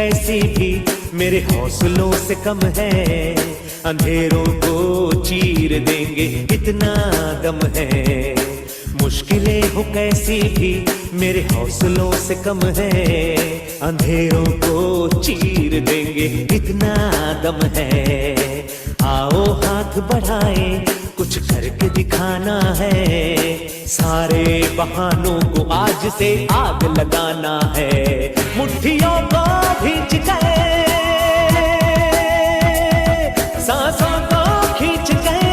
कैसी भी मेरे हौसलों से कम है, अंधेरों को चीर देंगे इतना दम है। मुश्किलें हो कैसी भी मेरे हौसलों से कम है, अंधेरों को चीर देंगे इतना दम है। आओ हाथ बढ़ाएं, कुछ करके दिखाना है, सारे बहानों को आज से आग लगाना है। मुट्ठियों को भींच गए, सांसों को खींच गए,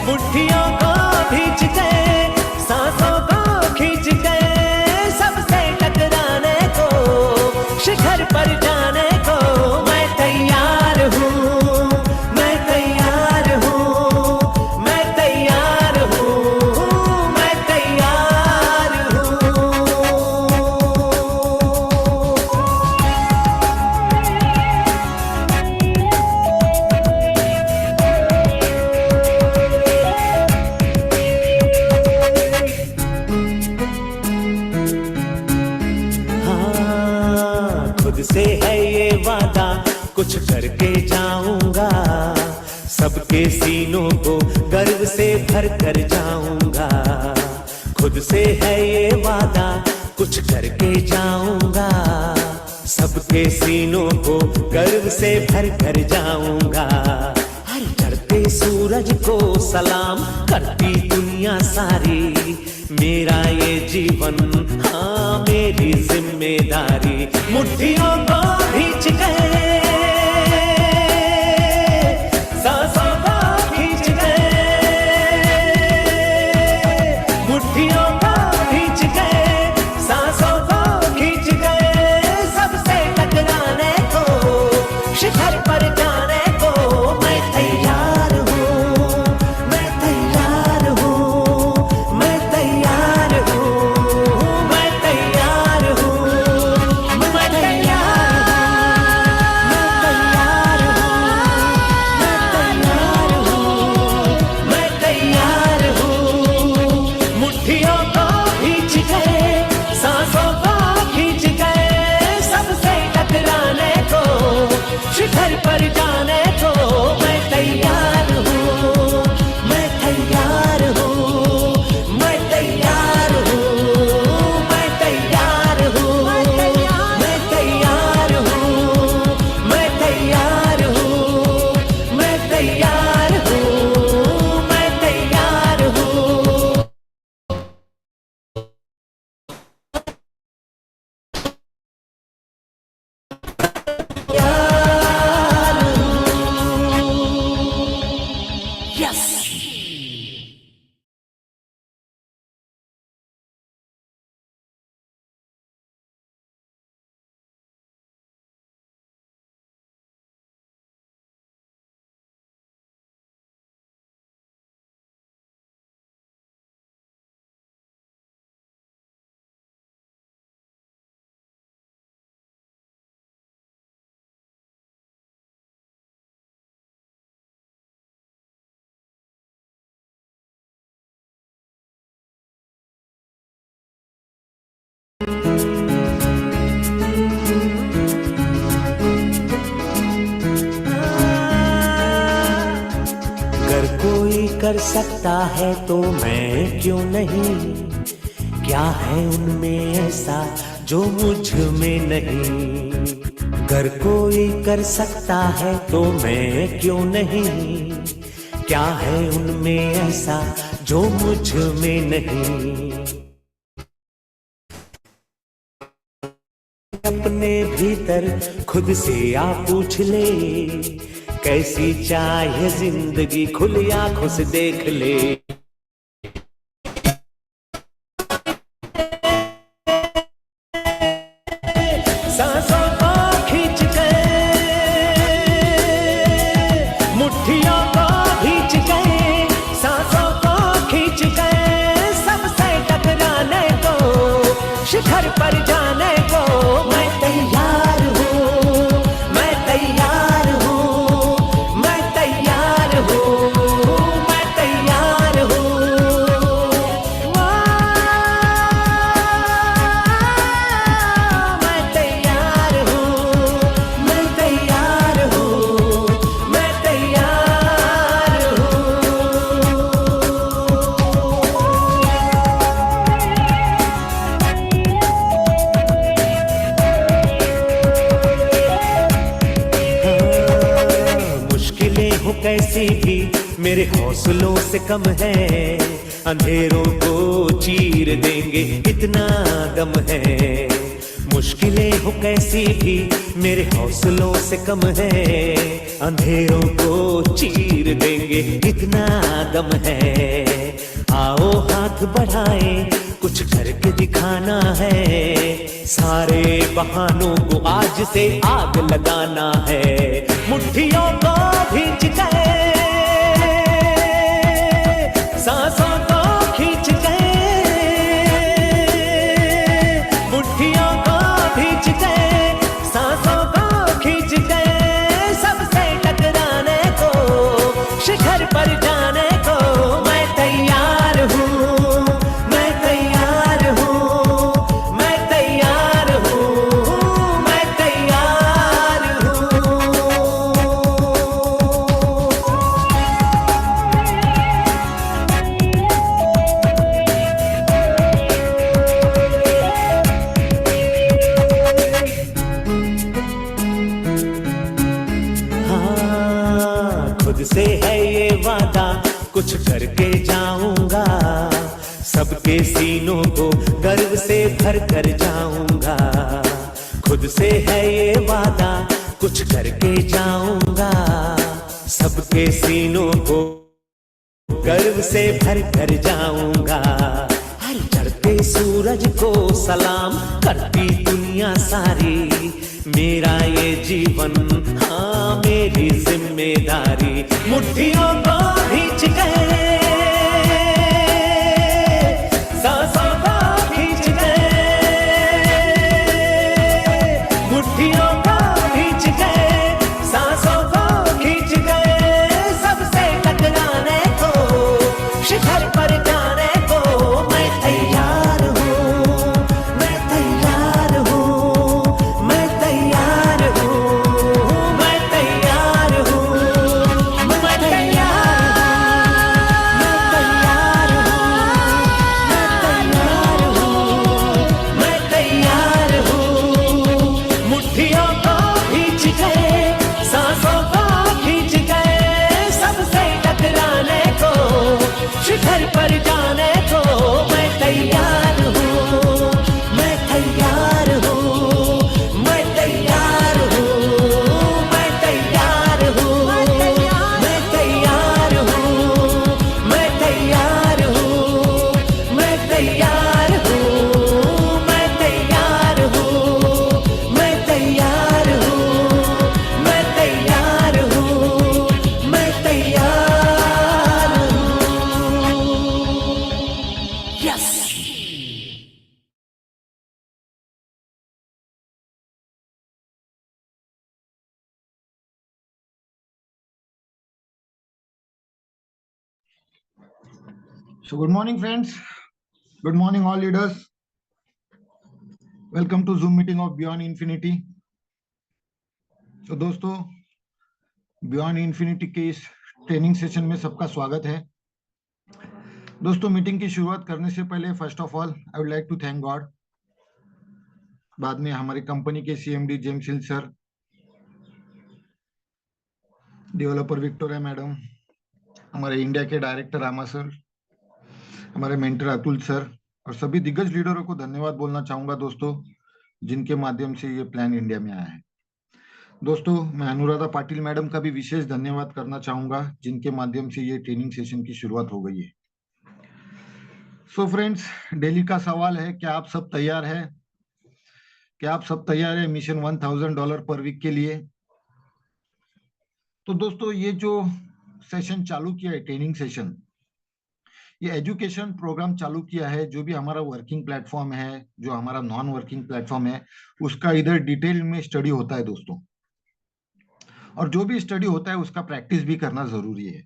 मुट्ठियों को भींच गए, सांसों को खींच गए, सबसे टकराने को, शिखर पर जाने को मैं तैयार हूँ, मैं तैयार हूँ, मैं तैयार हूँ, मैं तैयार हूँ। हाँ, खुद से है ये वादा, कुछ करके जाऊंगा, सबके सीनों को गर्व से भर कर जाऊंगा। खुद से है ये वादा, कुछ करके जाऊंगा, सबके सीनों को गर्व से भर कर जाऊंगा। हर चढ़ते सूरज को सलाम करती दुनिया सारी, मेरा ये जीवन हाँ मेरी जिम्मेदारी। मुट्ठियों को भींच गए, सांसों को खींच गए, मुट्ठियों को भींच गए, सांसों को खींच गए, सबसे टकराने को, शिखर पर जाने को मैं तैयार हूँ, मैं तैयार हूँ, मैं तैयार हूँ, मैं तैयार हूँ, मैं तैयार हूँ, मैं तैयार हूँ। मुट्ठियों को खींच गए, सांसों को खींच गए, सबसे टकराने को, शिखर पर जाने को मैं तैयार हूँ, मैं तैयार हूँ, मैं तैयार हूँ, मैं तैयार हूँ, मैं तैयार हूँ, मैं तैयार हूँ, मैं तैयार हूँ, मैं तैयार हूँ। अगर कोई कर सकता है तो मैं क्यों नहीं, क्या है उनमें ऐसा जो मुझ में नहीं। अगर कोई कर सकता है तो मैं क्यों नहीं, क्या है उनमें ऐसा जो मुझ में नहीं। अपने भीतर खुद से आप पूछ ले, कैसी चाहे जिंदगी खुली आंखों से देख ले। सांसों को खींच गए, मुट्ठियों को भींच गए, सांसों को खींच गए, सबसे टकराने को, शिखर पर जाने को मैं तैयार हूँ, मैं तैयार हूँ, मैं तैयार हूँ, मैं तैयार हूँ। कैसी भी मेरे हौसलों से कम है, अंधेरों को चीर देंगे इतना दम है। मुश्किलें हो कैसी भी मेरे हौसलों से कम है, अंधेरों को चीर देंगे इतना दम है। आओ हाथ बढ़ाएं, कुछ करके दिखाना है, सारे बहानों को आज से आग लगाना है। मुट्ठियों को भींच गए, सांसों को खींच गए, मुट्ठियों को भींच गए, सांसों को खींच गए, सबसे टकराने को, शिखर पर जाने को मैं तैयार हूँ, मैं तैयार हूँ, मैं तैयार हूँ, मैं तैयार हूँ। हाँ, खुद से है ये वादा, कुछ करके जाऊंगा, सबके सीनों को गर्व से भर कर जाऊंगा। खुद से है ये वादा, कुछ करके जाऊंगा, सबके सीनों को गर्व से भर कर जाऊंगा। हर चढ़ते सूरज को सलाम करती दुनिया सारी, मेरा ये जीवन हाँ मेरी जिम्मेदारी। मुट्ठियों को भींच गए, सांसों को खींच गए, मुट्ठियों को भींच गए, सांसों को खींच गए, सबसे टकराने को, शिखर पर जाने को मैं तैयार हूँ, मैं तैयार हूँ, मैं तैयार हूँ, मैं तैयार हूँ, मैं तैयार हूँ, मैं तैयार हूँ। मुट्ठियों को भींच गए, सांसों को खींच गए, सबसे टकराने को, शिखर पर जाने को मैं तैयार हूँ, मैं तैयार हूँ, मैं तैयार हूँ, मैं तैयार हूँ, मैं तैयार हूँ, मैं तैयार हूँ, मैं तैयार हूँ, मैं तैयार हूँ, मैं तैयार हूँ, मैं तैयार हूँ, मैं तैयार हूँ। Yes. So good morning friends, good morning all leaders. Welcome to Zoom meeting of Beyond Infinity. तो दोस्तों Beyond Infinity के इस ट्रेनिंग सेशन में सबका स्वागत है। दोस्तों मीटिंग की शुरुआत करने से पहले first of all I would like to thank God, बाद में हमारी कंपनी के CMD James Hill sir, developer Victoria madam, हमारे इंडिया के डायरेक्टर रामा सर, हमारे मेंटर अतुल सर और सभी दिग्गज लीडरों को धन्यवाद बोलना चाहूंगा दोस्तों, जिनके माध्यम से ये प्लान इंडिया में आया है। दोस्तों मैं अनुराधा पाटिल मैडम का भी विशेष धन्यवाद करना चाहूंगा, जिनके माध्यम से ये ट्रेनिंग सेशन की शुरुआत हो गई है। सो फ्रेंड्स, डेली का सवाल है, क्या आप सब तैयार है? क्या आप सब तैयार है मिशन $1000 पर वीक के लिए? तो दोस्तों ये जो सेशन चालू किया है, ट्रेनिंग सेशन, ये एजुकेशन प्रोग्राम चालू किया है। जो भी हमारा वर्किंग प्लेटफॉर्म है, जो हमारा नॉन वर्किंग प्लेटफॉर्म है, उसका इधर डिटेल में स्टडी होता है दोस्तों, और जो भी स्टडी होता है उसका प्रैक्टिस भी करना जरूरी है।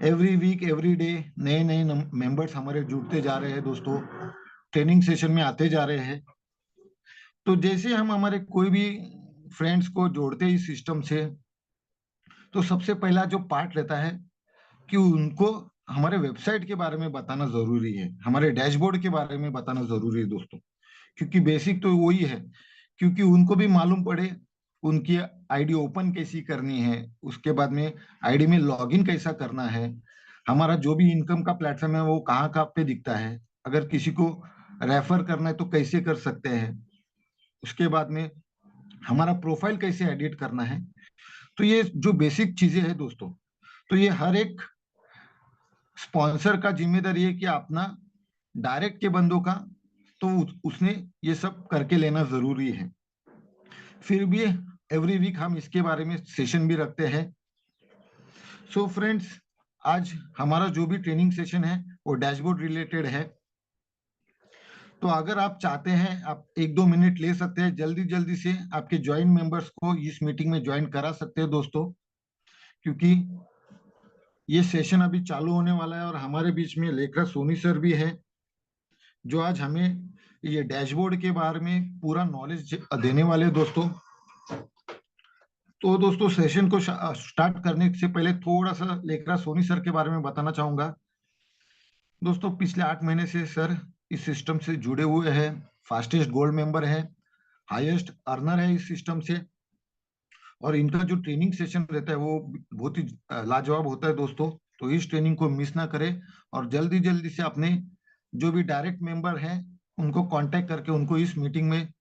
एवरी वीक एवरी डे नए नए मेंबर्स हमारे जुड़ते जा रहे हैं दोस्तों, ट्रेनिंग सेशन में आते जा रहे हैं। तो जैसे हम हमारे कोई भी फ्रेंड्स को जोड़ते हैं इस सिस्टम से, तो सबसे पहला जो पार्ट रहता है कि उनको हमारे वेबसाइट के बारे में बताना जरूरी है, हमारे डैशबोर्ड के बारे में बताना जरूरी है दोस्तों, क्योंकि बेसिक तो वही है, क्योंकि उनको भी मालूम पड़े उनकी आईडी ओपन कैसी करनी है, उसके बाद में आईडी में लॉगिन कैसा करना है, हमारा जो भी इनकम का प्लेटफॉर्म है वो कहाँ कहाँ पे दिखता है, अगर किसी को रेफर करना है तो कैसे कर सकते हैं, उसके बाद में हमारा प्रोफाइल कैसे एडिट करना है। तो ये जो बेसिक चीजें हैं दोस्तों, तो ये हर एक स्पॉन्सर का जिम्मेदारी है कि अपना डायरेक्ट के बंदों का तो उसने ये सब करके लेना जरूरी है। फिर भी एवरी वीक हम इसके बारे में सेशन भी रखते हैं। सो फ्रेंड्स, आज हमारा जो भी ट्रेनिंग सेशन है वो डैशबोर्ड रिलेटेड है। तो अगर आप चाहते हैं, आप 1-2 मिनट ले सकते हैं, जल्दी जल्दी से आपके ज्वाइन मेंबर्स को इस मीटिंग में ज्वाइन करा सकते हैं दोस्तों, क्योंकि ये सेशन अभी चालू होने वाला है और हमारे बीच में लेखराज सोनी सर भी है, जो आज हमें ये डैशबोर्ड के बारे में पूरा नॉलेज देने वाले हैं दोस्तों। तो दोस्तों, सेशन को स्टार्ट करने से पहले थोड़ा सा लेखराज सोनी सर के बारे में बताना चाहूंगा। दोस्तों, पिछले 8 महीने से सर इस सिस्टम से जुड़े हुए हैं, फास्टेस्ट गोल्ड मेंबर है, हाईएस्ट अर्नर है इस सिस्टम से, और इनका जो ट्रेनिंग सेशन रहता है वो बहुत ही लाजवाब होता है दोस्तों। तो इस ट्रेनिंग को मिस ना करें और जल्दी जल्दी से अपने जो भी डायरेक्ट मेंबर हैं उनको कांटेक्ट करके उनको इस मीटिंग में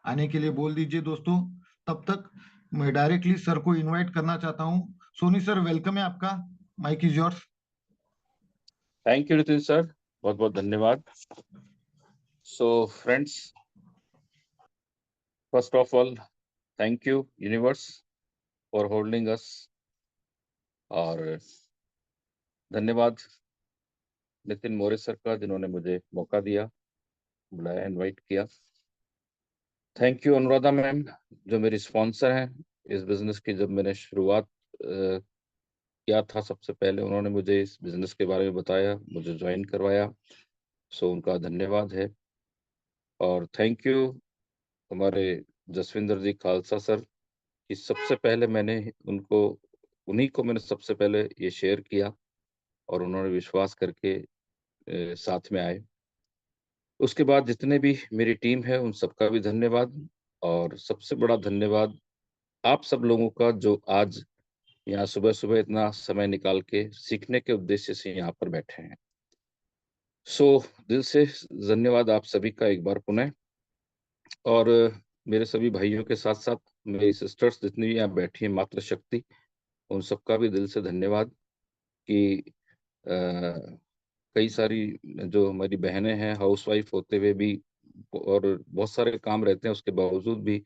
आने के लिए बोल दीजिए दोस्तों। तब तक मैं डायरेक्टली सर को इनवाइट करना चाहता हूँ। सोनी सर, वेलकम है आपका, mic is yours. Thank you Nitin sir, बहुत बहुत धन्यवाद। So friends, first of all thank you universe for holding us, और धन्यवाद नितिन मोरे सर का जिन्होंने मुझे मौका दिया, बुलाया, इनवाइट किया। थैंक यू अनुराधा मैम जो मेरी स्पॉन्सर हैं इस बिजनेस की। जब मैंने शुरुआत किया था, सबसे पहले उन्होंने मुझे इस बिजनेस के बारे में बताया, मुझे ज्वाइन करवाया, सो उनका धन्यवाद है। और थैंक यू हमारे जसविंदर जी खालसा सर कि सबसे पहले मैंने उन्हीं को मैंने सबसे पहले ये शेयर किया और उन्होंने विश्वास करके साथ में आए। उसके बाद जितने भी मेरी टीम है उन सबका भी धन्यवाद, और सबसे बड़ा धन्यवाद आप सब लोगों का जो आज यहाँ सुबह सुबह इतना समय निकाल के सीखने के उद्देश्य से यहाँ पर बैठे हैं। सो दिल से धन्यवाद आप सभी का एक बार पुनः। और मेरे सभी भाइयों के साथ साथ मेरी सिस्टर्स जितनी भी यहाँ बैठी हैं, मातृ शक्ति, उन सबका भी दिल से धन्यवाद कि कई सारी जो हमारी बहनें हैं हाउसवाइफ होते हुए भी और बहुत सारे काम रहते हैं उसके बावजूद भी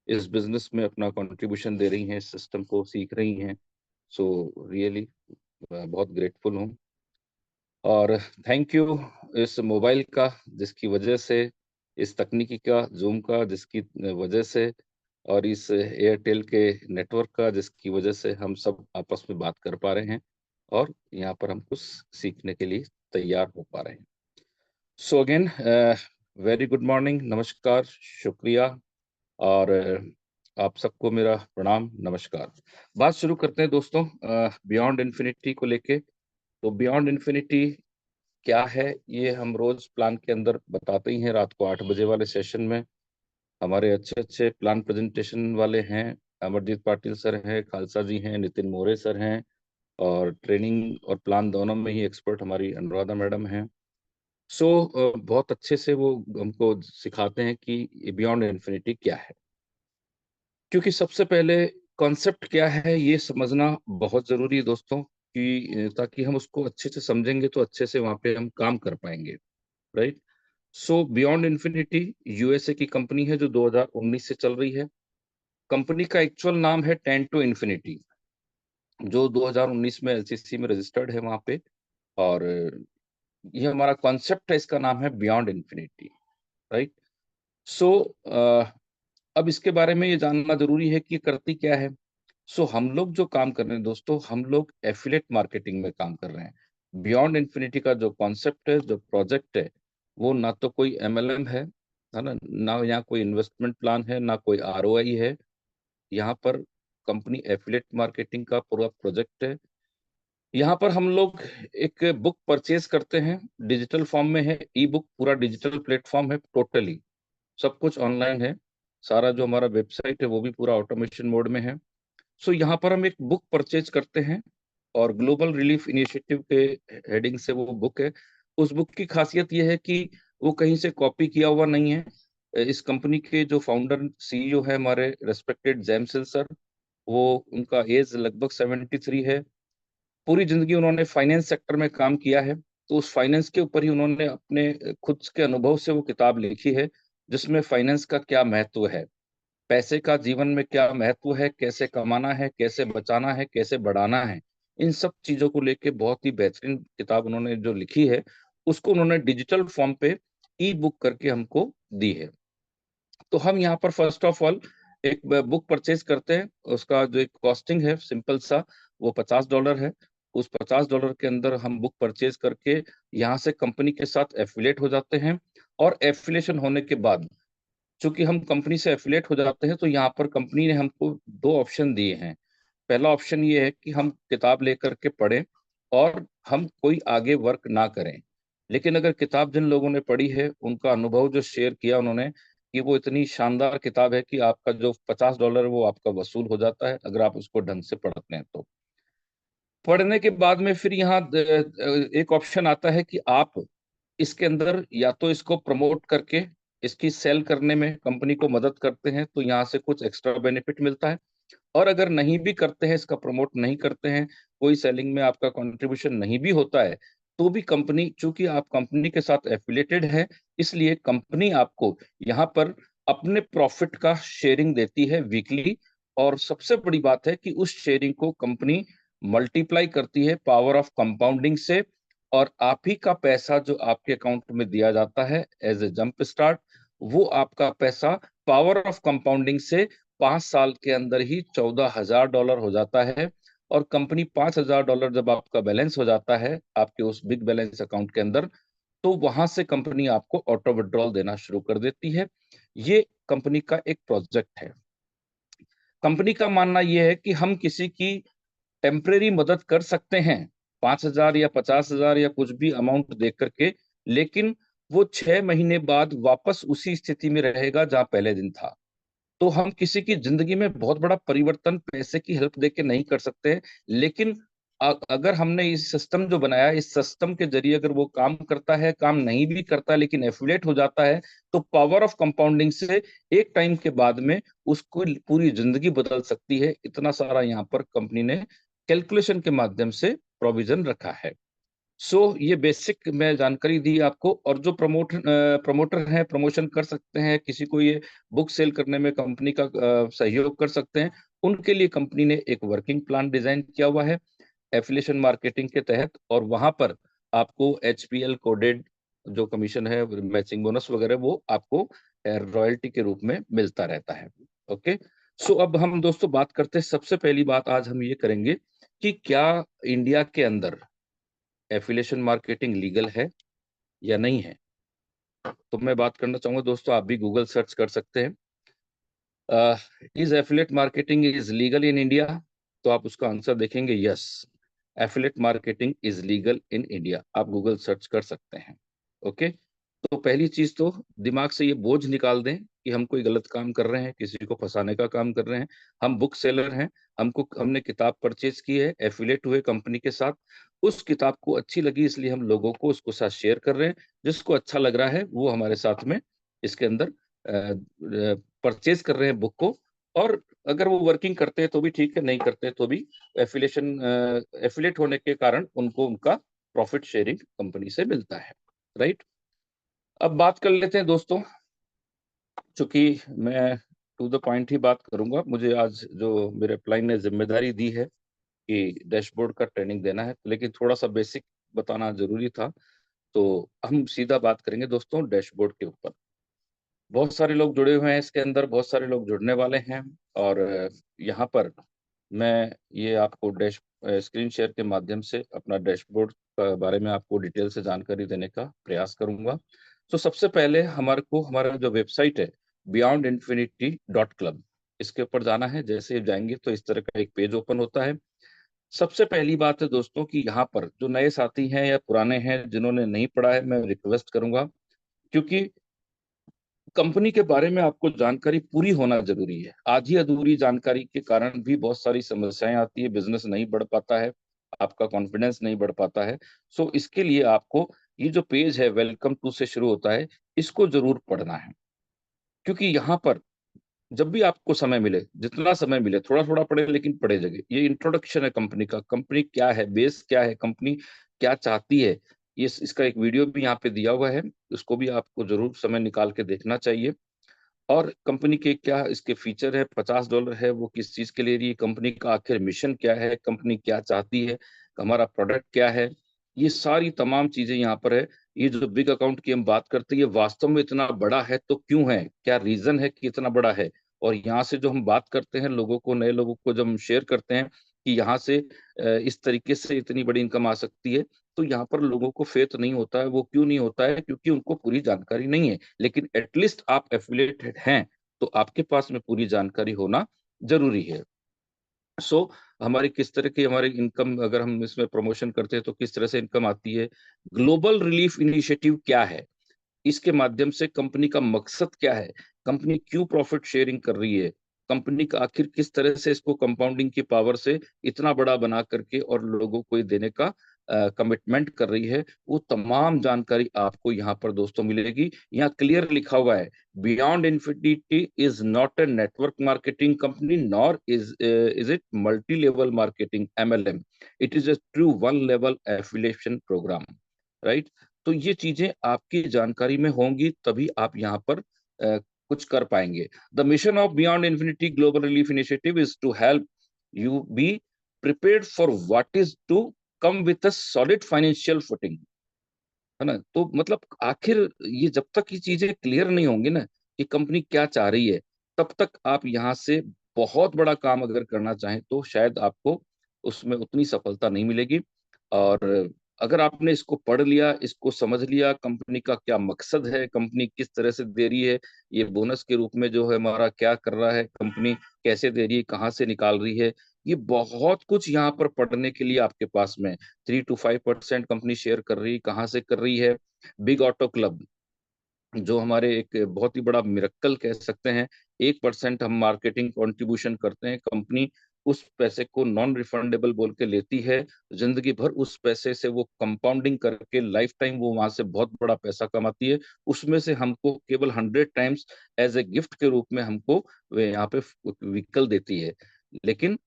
इस बिजनेस में अपना कंट्रीब्यूशन दे रही हैं, इस सिस्टम को सीख रही हैं। सो रियली बहुत ग्रेटफुल हूँ। और थैंक यू इस मोबाइल का जिसकी वजह से, इस तकनीकी का, जूम का जिसकी वजह से, और इस एयरटेल के नेटवर्क का जिसकी वजह से हम सब आपस में बात कर पा रहे हैं और यहाँ पर हम कुछ सीखने के लिए तैयार हो पा रहे हैं। So again very good morning, नमस्कार, शुक्रिया, और आप सबको मेरा प्रणाम, नमस्कार। बात शुरू करते हैं दोस्तों बियॉन्ड इन्फिनिटी को लेके। तो बियॉन्ड इन्फिनिटी क्या है ये हम रोज प्लान के अंदर बताते ही हैं। रात को 8 बजे वाले सेशन में हमारे अच्छे अच्छे प्लान प्रेजेंटेशन वाले हैं, अमरजीत पाटिल सर हैं, खालसा जी हैं, नितिन मोरे सर हैं, और ट्रेनिंग और प्लान दोनों में ही एक्सपर्ट हमारी अनुराधा मैडम हैं। सो बहुत अच्छे से वो हमको सिखाते हैं कि बियॉन्ड इन्फिनिटी क्या है, क्योंकि सबसे पहले कॉन्सेप्ट क्या है ये समझना बहुत जरूरी है दोस्तों, कि ताकि हम उसको अच्छे से समझेंगे तो अच्छे से वहां पे हम काम कर पाएंगे, राइट। सो बियॉन्ड इन्फिनिटी यूएसए की कंपनी है जो 2019 से चल रही है। कंपनी का एक्चुअल नाम है 10 टू इन्फिनिटी, जो 2019 में एलसीसी में रजिस्टर्ड है वहां पे। और ये हमारा कॉन्सेप्ट है, इसका नाम है बियॉन्ड इन्फिनिटी, राइट। सो अब इसके बारे में ये जानना जरूरी है कि ये करती क्या है। सो हम लोग जो काम कर रहे हैं दोस्तों, हम लोग एफिलिएट मार्केटिंग में काम कर रहे हैं। बियॉन्ड इन्फिनिटी का जो कॉन्सेप्ट है, जो प्रोजेक्ट है, वो ना तो कोई एमएलएम है ना यहाँ कोई इन्वेस्टमेंट प्लान है, ना कोई आरओआई है। यहाँ पर कंपनी एफिलिएट मार्केटिंग का पूरा प्रोजेक्ट है। यहाँ पर हम लोग एक बुक परचेज करते हैं, डिजिटल फॉर्म में है, ई बुक, पूरा डिजिटल प्लेटफॉर्म है, टोटली सब कुछ ऑनलाइन है। सारा जो हमारा वेबसाइट है वो भी पूरा ऑटोमेशन मोड में है। सो यहाँ पर हम एक बुक परचेज करते हैं और ग्लोबल रिलीफ इनिशिएटिव के हेडिंग से वो बुक है। उस बुक की खासियत ये है कि वो कहीं से कॉपी किया हुआ नहीं है। इस कंपनी के जो फाउंडर सीईओ है हमारे रेस्पेक्टेड जेम्स सर, वो उनका एज लगभग 73 है। पूरी जिंदगी उन्होंने फाइनेंस सेक्टर में काम किया है, तो उस फाइनेंस के ऊपर ही उन्होंने अपने खुद के अनुभव से वो किताब लिखी है, जिसमें फाइनेंस का क्या महत्व है, पैसे का जीवन में क्या महत्व है, कैसे कमाना है, कैसे बचाना है, कैसे बढ़ाना है। इन सब चीजों को लेके बहुत ही बेहतरीन किताब उन्होंने जो लिखी है, उसको उन्होंने डिजिटल फॉर्म पे ई बुक करके हमको दी है। तो हम यहाँ पर फर्स्ट ऑफ ऑल एक बुक परचेज करते हैं। उसका जो एक कॉस्टिंग है सिंपल सा, वो $50 है। उस $50 के अंदर हम बुक परचेज करके यहाँ से कंपनी के साथ एफिलिएट हो जाते हैं। और एफिलिएशन होने के बाद, चूंकि हम कंपनी से एफिलिएट हो जाते हैं, तो यहाँ पर कंपनी ने हमको दो ऑप्शन दिए हैं। पहला ऑप्शन ये है कि हम किताब लेकर के पढ़ें और हम कोई आगे वर्क ना करें। लेकिन अगर किताब जिन लोगों ने पढ़ी है, उनका अनुभव जो शेयर किया उन्होंने, कि वो इतनी शानदार किताब है कि आपका जो $50 है वो आपका वसूल हो जाता है अगर आप उसको ढंग से पढ़ते हैं तो। पढ़ने के बाद में फिर यहाँ एक ऑप्शन आता है कि आप इसके अंदर या तो इसको प्रमोट करके इसकी सेल करने में कंपनी को मदद करते हैं, तो यहाँ से कुछ एक्स्ट्रा बेनिफिट मिलता है। और अगर नहीं भी करते हैं, इसका प्रमोट नहीं करते हैं, कोई सेलिंग में आपका कंट्रीब्यूशन नहीं भी होता है, तो भी कंपनी, चूंकि आप कंपनी के साथ एफिलिएटेड है, इसलिए कंपनी आपको यहाँ पर अपने प्रॉफिट का शेयरिंग देती है वीकली। और सबसे बड़ी बात है कि उस शेयरिंग को कंपनी मल्टीप्लाई करती है पावर ऑफ कंपाउंडिंग से, और आप ही का पैसा जो आपके अकाउंट में दिया जाता है एज ए जंप स्टार्ट, वो आपका पैसा पावर ऑफ कंपाउंडिंग से 5 साल के अंदर ही $14,000 हो जाता है। और कंपनी $5,000 जब आपका बैलेंस हो जाता है आपके उस बिग बैलेंस अकाउंट के अंदर, तो वहां से कंपनी आपको ऑटो विड्रॉल देना शुरू कर देती है। ये कंपनी का एक प्रोजेक्ट है। कंपनी का मानना यह है कि हम किसी की टेम्परेरी मदद कर सकते हैं 5,000 या 50,000 या कुछ भी अमाउंट दे करके, लेकिन वो 6 महीने बाद वापस उसी स्थिति में रहेगा जहां पहले दिन था। तो हम किसी की जिंदगी में बहुत बड़ा परिवर्तन पैसे की हेल्प देके नहीं कर सकते, लेकिन अगर हमने इस सिस्टम जो बनाया, इस सिस्टम के जरिए अगर वो काम करता है, काम नहीं भी करता लेकिन एफिलिएट हो जाता है, तो पावर ऑफ कंपाउंडिंग से एक टाइम के बाद में उसको पूरी जिंदगी बदल सकती है। इतना सारा यहाँ पर कंपनी ने कैलकुलेशन के माध्यम से प्रोविजन रखा है। ये बेसिक मैं जानकारी दी आपको। और जो प्रमोटर हैं, प्रमोशन कर सकते हैं, किसी को ये बुक सेल करने में कंपनी का सहयोग कर सकते हैं, उनके लिए कंपनी ने एक वर्किंग प्लान डिजाइन किया हुआ है एफिलिएशन मार्केटिंग के तहत। और वहां पर आपको HPL कोडेड जो कमीशन है, मैचिंग बोनस वगैरह, वो आपको रॉयल्टी के रूप में मिलता रहता है। ओके, अब हम दोस्तों बात करते हैं। सबसे पहली बात आज हम ये करेंगे कि क्या इंडिया के अंदर एफिलिएशन मार्केटिंग लीगल है या नहीं है। तो मैं बात करना चाहूंगा दोस्तों, आप भी गूगल सर्च कर सकते हैं, is affiliate marketing is legal in India. तो आप उसका आंसर देखेंगे, yes, affiliate marketing is legal in India. आप गूगल सर्च कर सकते हैं। ओके, तो पहली चीज तो दिमाग से ये बोझ निकाल दें कि हम कोई गलत काम कर रहे हैं, किसी को फंसाने का काम कर रहे हैं। हम बुक सेलर हैं, हमने किताब परचेज की है, एफिलिएट हुए कंपनी के साथ, उस किताब को अच्छी लगी इसलिए हम लोगों को उसको साथ शेयर कर रहे हैं। जिसको अच्छा लग रहा है वो हमारे साथ में इसके अंदर परचेज कर रहे हैं बुक को। और अगर वो वर्किंग करते हैं तो भी ठीक है, नहीं करते हैं तो भी एफिलिएट होने के कारण उनको उनका प्रॉफिट शेयरिंग कंपनी से मिलता है। राइट, अब बात कर लेते हैं दोस्तों। चूंकि मैं टू द पॉइंट ही बात करूंगा, मुझे आज जो मेरे अपलाइन ने जिम्मेदारी दी है कि डैशबोर्ड का ट्रेनिंग देना है, लेकिन थोड़ा सा बेसिक बताना जरूरी था, तो हम सीधा बात करेंगे दोस्तों डैशबोर्ड के ऊपर। बहुत सारे लोग जुड़े हुए हैं इसके अंदर, बहुत सारे लोग जुड़ने वाले हैं। और यहाँ पर मैं ये आपको स्क्रीन शेयर के माध्यम से अपना डैशबोर्ड के बारे में आपको डिटेल से जानकारी देने का प्रयास करूंगा। तो सबसे पहले हमारा जो वेबसाइट है beyondinfinity.club, इसके ऊपर जाना है। जैसे ही जाएंगे तो इस तरह का एक पेज ओपन होता है। सबसे पहली बात है दोस्तों कि यहाँ पर जो नए साथी हैं या पुराने हैं जिन्होंने नहीं पढ़ा है, मैं रिक्वेस्ट करूंगा, क्योंकि कंपनी के बारे में आपको जानकारी पूरी होना जरूरी है। आधी अधूरी जानकारी के कारण भी बहुत सारी समस्याएं आती है, बिजनेस नहीं बढ़ पाता है, आपका कॉन्फिडेंस नहीं बढ़ पाता है। सो इसके लिए आपको ये जो पेज है वेलकम टू से शुरू होता है, इसको जरूर पढ़ना है। क्योंकि यहाँ पर जब भी आपको समय मिले, जितना समय मिले, थोड़ा थोड़ा पढ़े लेकिन पढ़े जगह। ये इंट्रोडक्शन है कंपनी का, कंपनी क्या है, बेस क्या है, कंपनी क्या चाहती है, ये इसका एक वीडियो भी यहाँ पे दिया हुआ है, उसको भी आपको जरूर समय निकाल के देखना चाहिए। और कंपनी के क्या इसके फीचर है, $50 है, वो किस चीज के लिए रही है, कंपनी का आखिर मिशन क्या है, कंपनी क्या चाहती है, हमारा प्रोडक्ट क्या है, ये सारी तमाम चीजें यहाँ पर है। ये जो बिग अकाउंट की हम बात करते हैं, ये वास्तव में इतना बड़ा है तो क्यों है, क्या रीजन है कि इतना बड़ा है। और यहाँ से जो हम बात करते हैं लोगों को, नए लोगों को जब हम शेयर करते हैं कि यहाँ से इस तरीके से इतनी बड़ी इनकम आ सकती है, तो यहाँ पर लोगों को फेथ नहीं होता है। वो क्यों नहीं होता है? क्योंकि उनको पूरी जानकारी नहीं है। लेकिन एटलीस्ट आप एफिलिएटेड हैं तो आपके पास में पूरी जानकारी होना जरूरी है। सो हमारी किस तरह की हमारी इनकम, अगर हम इसमें प्रमोशन करते हैं तो किस तरह से इनकम आती है, ग्लोबल रिलीफ इनिशिएटिव क्या है, इसके माध्यम से कंपनी का मकसद क्या है, कंपनी क्यों प्रॉफिट शेयरिंग कर रही है, कंपनी का आखिर किस तरह से इसको कंपाउंडिंग की पावर से इतना बड़ा बना करके और लोगों को ये देने का कमिटमेंट कर रही है, वो तमाम जानकारी आपको यहाँ पर दोस्तों मिलेगी। यहाँ क्लियर लिखा हुआ है, beyond infinity is not a network marketing company nor is it multi level marketing MLM, it is a true one level affiliation programme, right. तो ये चीजें आपकी जानकारी में होंगी तभी आप यहाँ पर कुछ कर पाएंगे। The mission of Beyond Infinity Global Relief Initiative is to help you be prepared for what is to come with a solid financial footing, है ना। तो मतलब आखिर ये जब तक ये चीजें क्लियर नहीं होंगी ना कि कंपनी क्या चाह रही है, तब तक आप यहाँ से बहुत बड़ा काम अगर करना चाहें तो शायद आपको उसमें उतनी सफलता नहीं मिलेगी। और अगर आपने इसको पढ़ लिया, इसको समझ लिया, कंपनी का क्या मकसद है, कंपनी किस तरह से दे रही है, ये बोनस के रूप में जो है हमारा क्या कर रहा है, कंपनी कैसे दे रही है, कहाँ से निकाल रही है, ये बहुत कुछ यहाँ पर पढ़ने के लिए आपके पास में। 3 to 5% कंपनी शेयर कर रही है, कहाँ से कर रही है। बिग ऑटो क्लब जो हमारे एक बहुत ही बड़ा मिरेकल कह सकते हैं, 1% हम मार्केटिंग कंट्रीब्यूशन करते हैं, कंपनी उस पैसे को नॉन रिफंडेबल बोल के लेती है, जिंदगी भर उस पैसे से वो कंपाउंडिंग करके लाइफ टाइम वो वहां से बहुत बड़ा पैसा कमाती है। उसमें से हमको केवल 100 टाइम्स एज ए गिफ्ट के रूप में हमको वे यहाँ पे व्हीकल देती है। लेकिन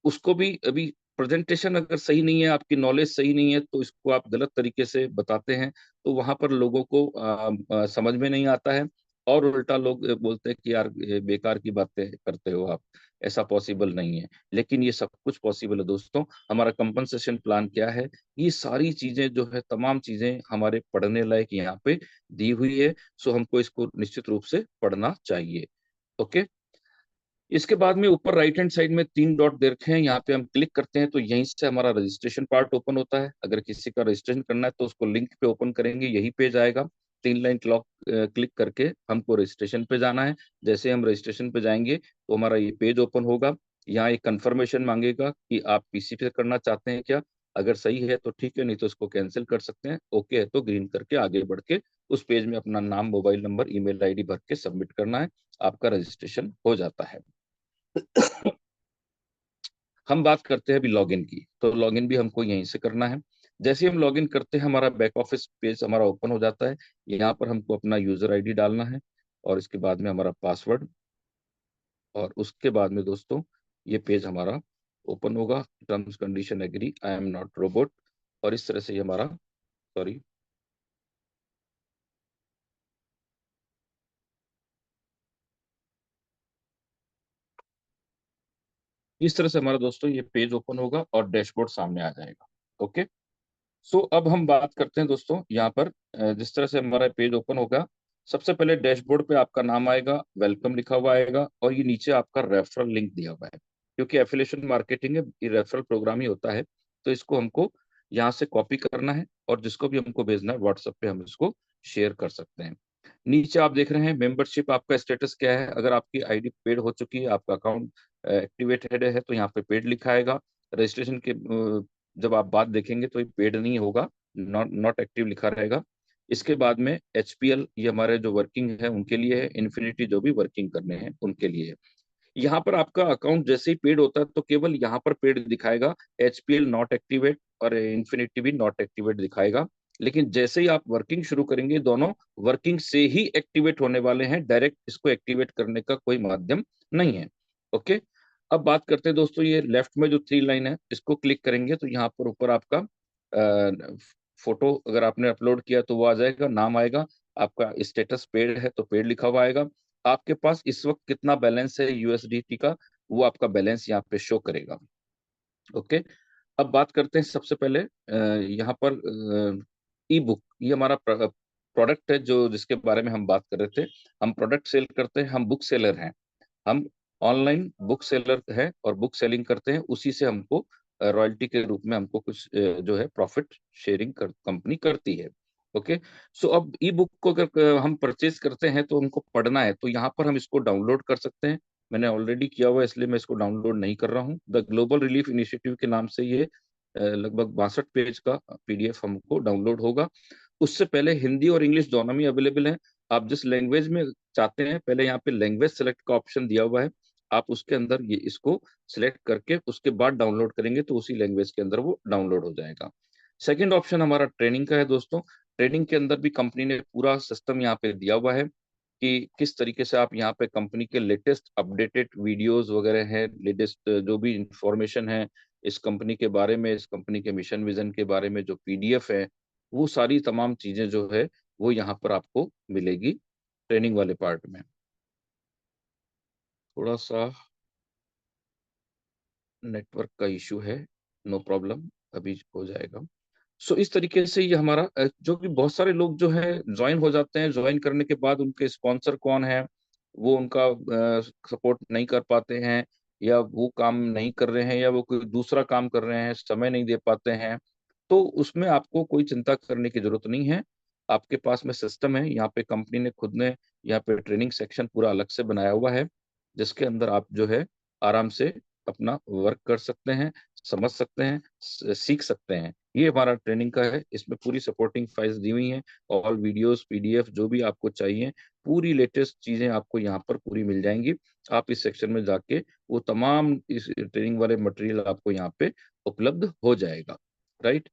उसको भी अभी प्रेजेंटेशन अगर सही नहीं है, आपकी नॉलेज सही नहीं है, तो इसको आप गलत तरीके से बताते हैं तो वहां पर लोगों को समझ में नहीं आता है। और उल्टा लोग बोलते हैं कि यार ये बेकार की बातें करते हो आप, ऐसा पॉसिबल नहीं है। लेकिन ये सब कुछ पॉसिबल है दोस्तों। हमारा कंपनसेशन प्लान क्या है, ये सारी चीजें जो है, तमाम चीजें हमारे पढ़ने लायक यहाँ पे दी हुई है। सो हमको इसको निश्चित रूप से पढ़ना चाहिए। ओके। इसके बाद में ऊपर राइट हैंड साइड में 3 डॉट दे रखे हैं, यहाँ पे हम क्लिक करते हैं तो यहीं से हमारा रजिस्ट्रेशन पार्ट ओपन होता है। अगर किसी का रजिस्ट्रेशन करना है तो उसको लिंक पे ओपन करेंगे, यही पेज आएगा। 3 लाइन क्लॉक क्लिक करके हमको रजिस्ट्रेशन पे जाना है। जैसे हम रजिस्ट्रेशन पे जाएंगे तो हमारा ये पेज ओपन होगा। यहाँ एक कंफर्मेशन मांगेगा कि आप PC पे करना चाहते हैं क्या। अगर सही है तो ठीक है, नहीं तो इसको कैंसिल कर सकते हैं। ओके है तो ग्रीन करके आगे बढ़ के उस पेज में अपना नाम, मोबाइल नंबर, ईमेल ID भर के सबमिट करना है। आपका रजिस्ट्रेशन हो जाता है। हम बात करते हैं अभी लॉगिन की, तो लॉगिन भी हमको यहीं से करना है। जैसे हम लॉगिन करते हैं हमारा बैक ऑफिस पेज हमारा ओपन हो जाता है। यहाँ पर हमको अपना यूजर ID डालना है और इसके बाद में हमारा पासवर्ड, और उसके बाद में दोस्तों ये पेज हमारा ओपन होगा। Terms condition agree, I am not robot, और इस तरह से ये हमारा, सॉरी, इस तरह से हमारा दोस्तों ये पेज ओपन होगा और डैशबोर्ड सामने आ जाएगा। ओके। सो अब हम बात करते हैं दोस्तों यहाँ पर जिस तरह से हमारा पेज ओपन होगा, सबसे पहले डैशबोर्ड पे आपका नाम आएगा, वेलकम लिखा हुआ आएगा, और ये नीचे आपका रेफरल लिंक दिया हुआ है। क्योंकि एफिलिएशन मार्केटिंग है, ये रेफरल प्रोग्राम ही होता है, तो इसको हमको यहाँ से कॉपी करना है और जिसको भी हमको भेजना है व्हाट्सएप पे हम इसको शेयर कर सकते हैं। नीचे आप देख रहे हैं मेंबरशिप, आपका स्टेटस क्या है। अगर आपकी ID पेड हो चुकी है, आपका अकाउंट एक्टिवेटेड है, तो यहाँ पे पेड लिखा आएगा। रजिस्ट्रेशन के जब आप बात देखेंगे तो ये पेड नहीं होगा, नॉट नॉट एक्टिव लिखा रहेगा। इसके बाद में HPL, ये हमारे जो वर्किंग है उनके लिए है, इन्फिनिटी जो भी वर्किंग करने हैं उनके लिए है। यहाँ पर आपका अकाउंट जैसे ही पेड होता है तो केवल यहाँ पर पेड दिखाएगा, HPL नॉट एक्टिवेट और इन्फिनिटी भी नॉट एक्टिवेट दिखाएगा। लेकिन जैसे ही आप वर्किंग शुरू करेंगे, दोनों वर्किंग से ही एक्टिवेट होने वाले हैं, डायरेक्ट इसको एक्टिवेट करने का कोई माध्यम नहीं है। ओके, अब बात करते हैं दोस्तों, ये लेफ्ट में जो 3 लाइन है इसको क्लिक करेंगे तो यहाँ पर ऊपर आपका फोटो अगर आपने अपलोड किया तो वो आ जाएगा, नाम आएगा, आपका स्टेटस पेड है तो पेड लिखा हुआ आएगा, आपके पास इस वक्त कितना बैलेंस है USDT का, वो आपका बैलेंस यहाँ पे शो करेगा। ओके, अब बात करते हैं सबसे पहले यहाँ पर ई बुक, ये हमारा प्रोडक्ट है जो जिसके बारे में हम बात कर रहे थे। हम प्रोडक्ट सेल करते हैं, हम बुक सेलर हैं, हम ऑनलाइन बुक सेलर है और बुक सेलिंग करते हैं, उसी से हमको रॉयल्टी के रूप में हमको कुछ जो है प्रॉफिट शेयरिंग कंपनी करती है। ओके, सो अब ई बुक को अगर हम परचेज करते हैं तो उनको पढ़ना है तो यहाँ पर हम इसको डाउनलोड कर सकते हैं। मैंने ऑलरेडी किया हुआ है इसलिए मैं इसको डाउनलोड नहीं कर रहा हूँ। द ग्लोबल रिलीफ इनिशिएटिव के नाम से ये लगभग 62 पेज का PDF हमको डाउनलोड होगा। उससे पहले हिंदी और इंग्लिश दोनों में अवेलेबल है। आप जिस लैंग्वेज में चाहते हैं, पहले यहाँ पे लैंग्वेज सेलेक्ट का ऑप्शन दिया हुआ है, आप उसके अंदर ये इसको सिलेक्ट करके उसके बाद डाउनलोड करेंगे तो उसी लैंग्वेज के अंदर वो डाउनलोड हो जाएगा। सेकंड ऑप्शन हमारा ट्रेनिंग का है दोस्तों। ट्रेनिंग के अंदर भी कंपनी ने पूरा सिस्टम यहाँ पे दिया हुआ है कि किस तरीके से आप यहाँ पे कंपनी के लेटेस्ट अपडेटेड वीडियोस वगैरह हैं, लेटेस्ट जो भी इंफॉर्मेशन है इस कंपनी के बारे में, इस कंपनी के मिशन विजन के बारे में जो PDF है, वो सारी तमाम चीजें जो है वो यहाँ पर आपको मिलेगी ट्रेनिंग वाले पार्ट में। थोड़ा सा नेटवर्क का इशू है, नो प्रॉब्लम, अभी हो जाएगा। सो इस तरीके से ये हमारा जो कि बहुत सारे लोग जो है ज्वाइन हो जाते हैं, ज्वाइन करने के बाद उनके स्पॉन्सर कौन है वो उनका सपोर्ट नहीं कर पाते हैं, या वो काम नहीं कर रहे हैं, या वो कोई दूसरा काम कर रहे हैं, समय नहीं दे पाते हैं, तो उसमें आपको कोई चिंता करने की जरूरत नहीं है। आपके पास में सिस्टम है, यहाँ पे कंपनी ने खुद ने यहाँ पे ट्रेनिंग सेक्शन पूरा अलग से बनाया हुआ है, जिसके अंदर आप जो है आराम से अपना वर्क कर सकते हैं, समझ सकते हैं, सीख सकते हैं। ये हमारा ट्रेनिंग का है, इसमें पूरी सपोर्टिंग फाइल्स दी हुई हैं, ऑल वीडियोस PDF जो भी आपको चाहिए, पूरी लेटेस्ट चीजें आपको यहाँ पर पूरी मिल जाएंगी। आप इस सेक्शन में जाके वो तमाम इस ट्रेनिंग वाले मटेरियल आपको यहाँ पे उपलब्ध हो जाएगा। राइट,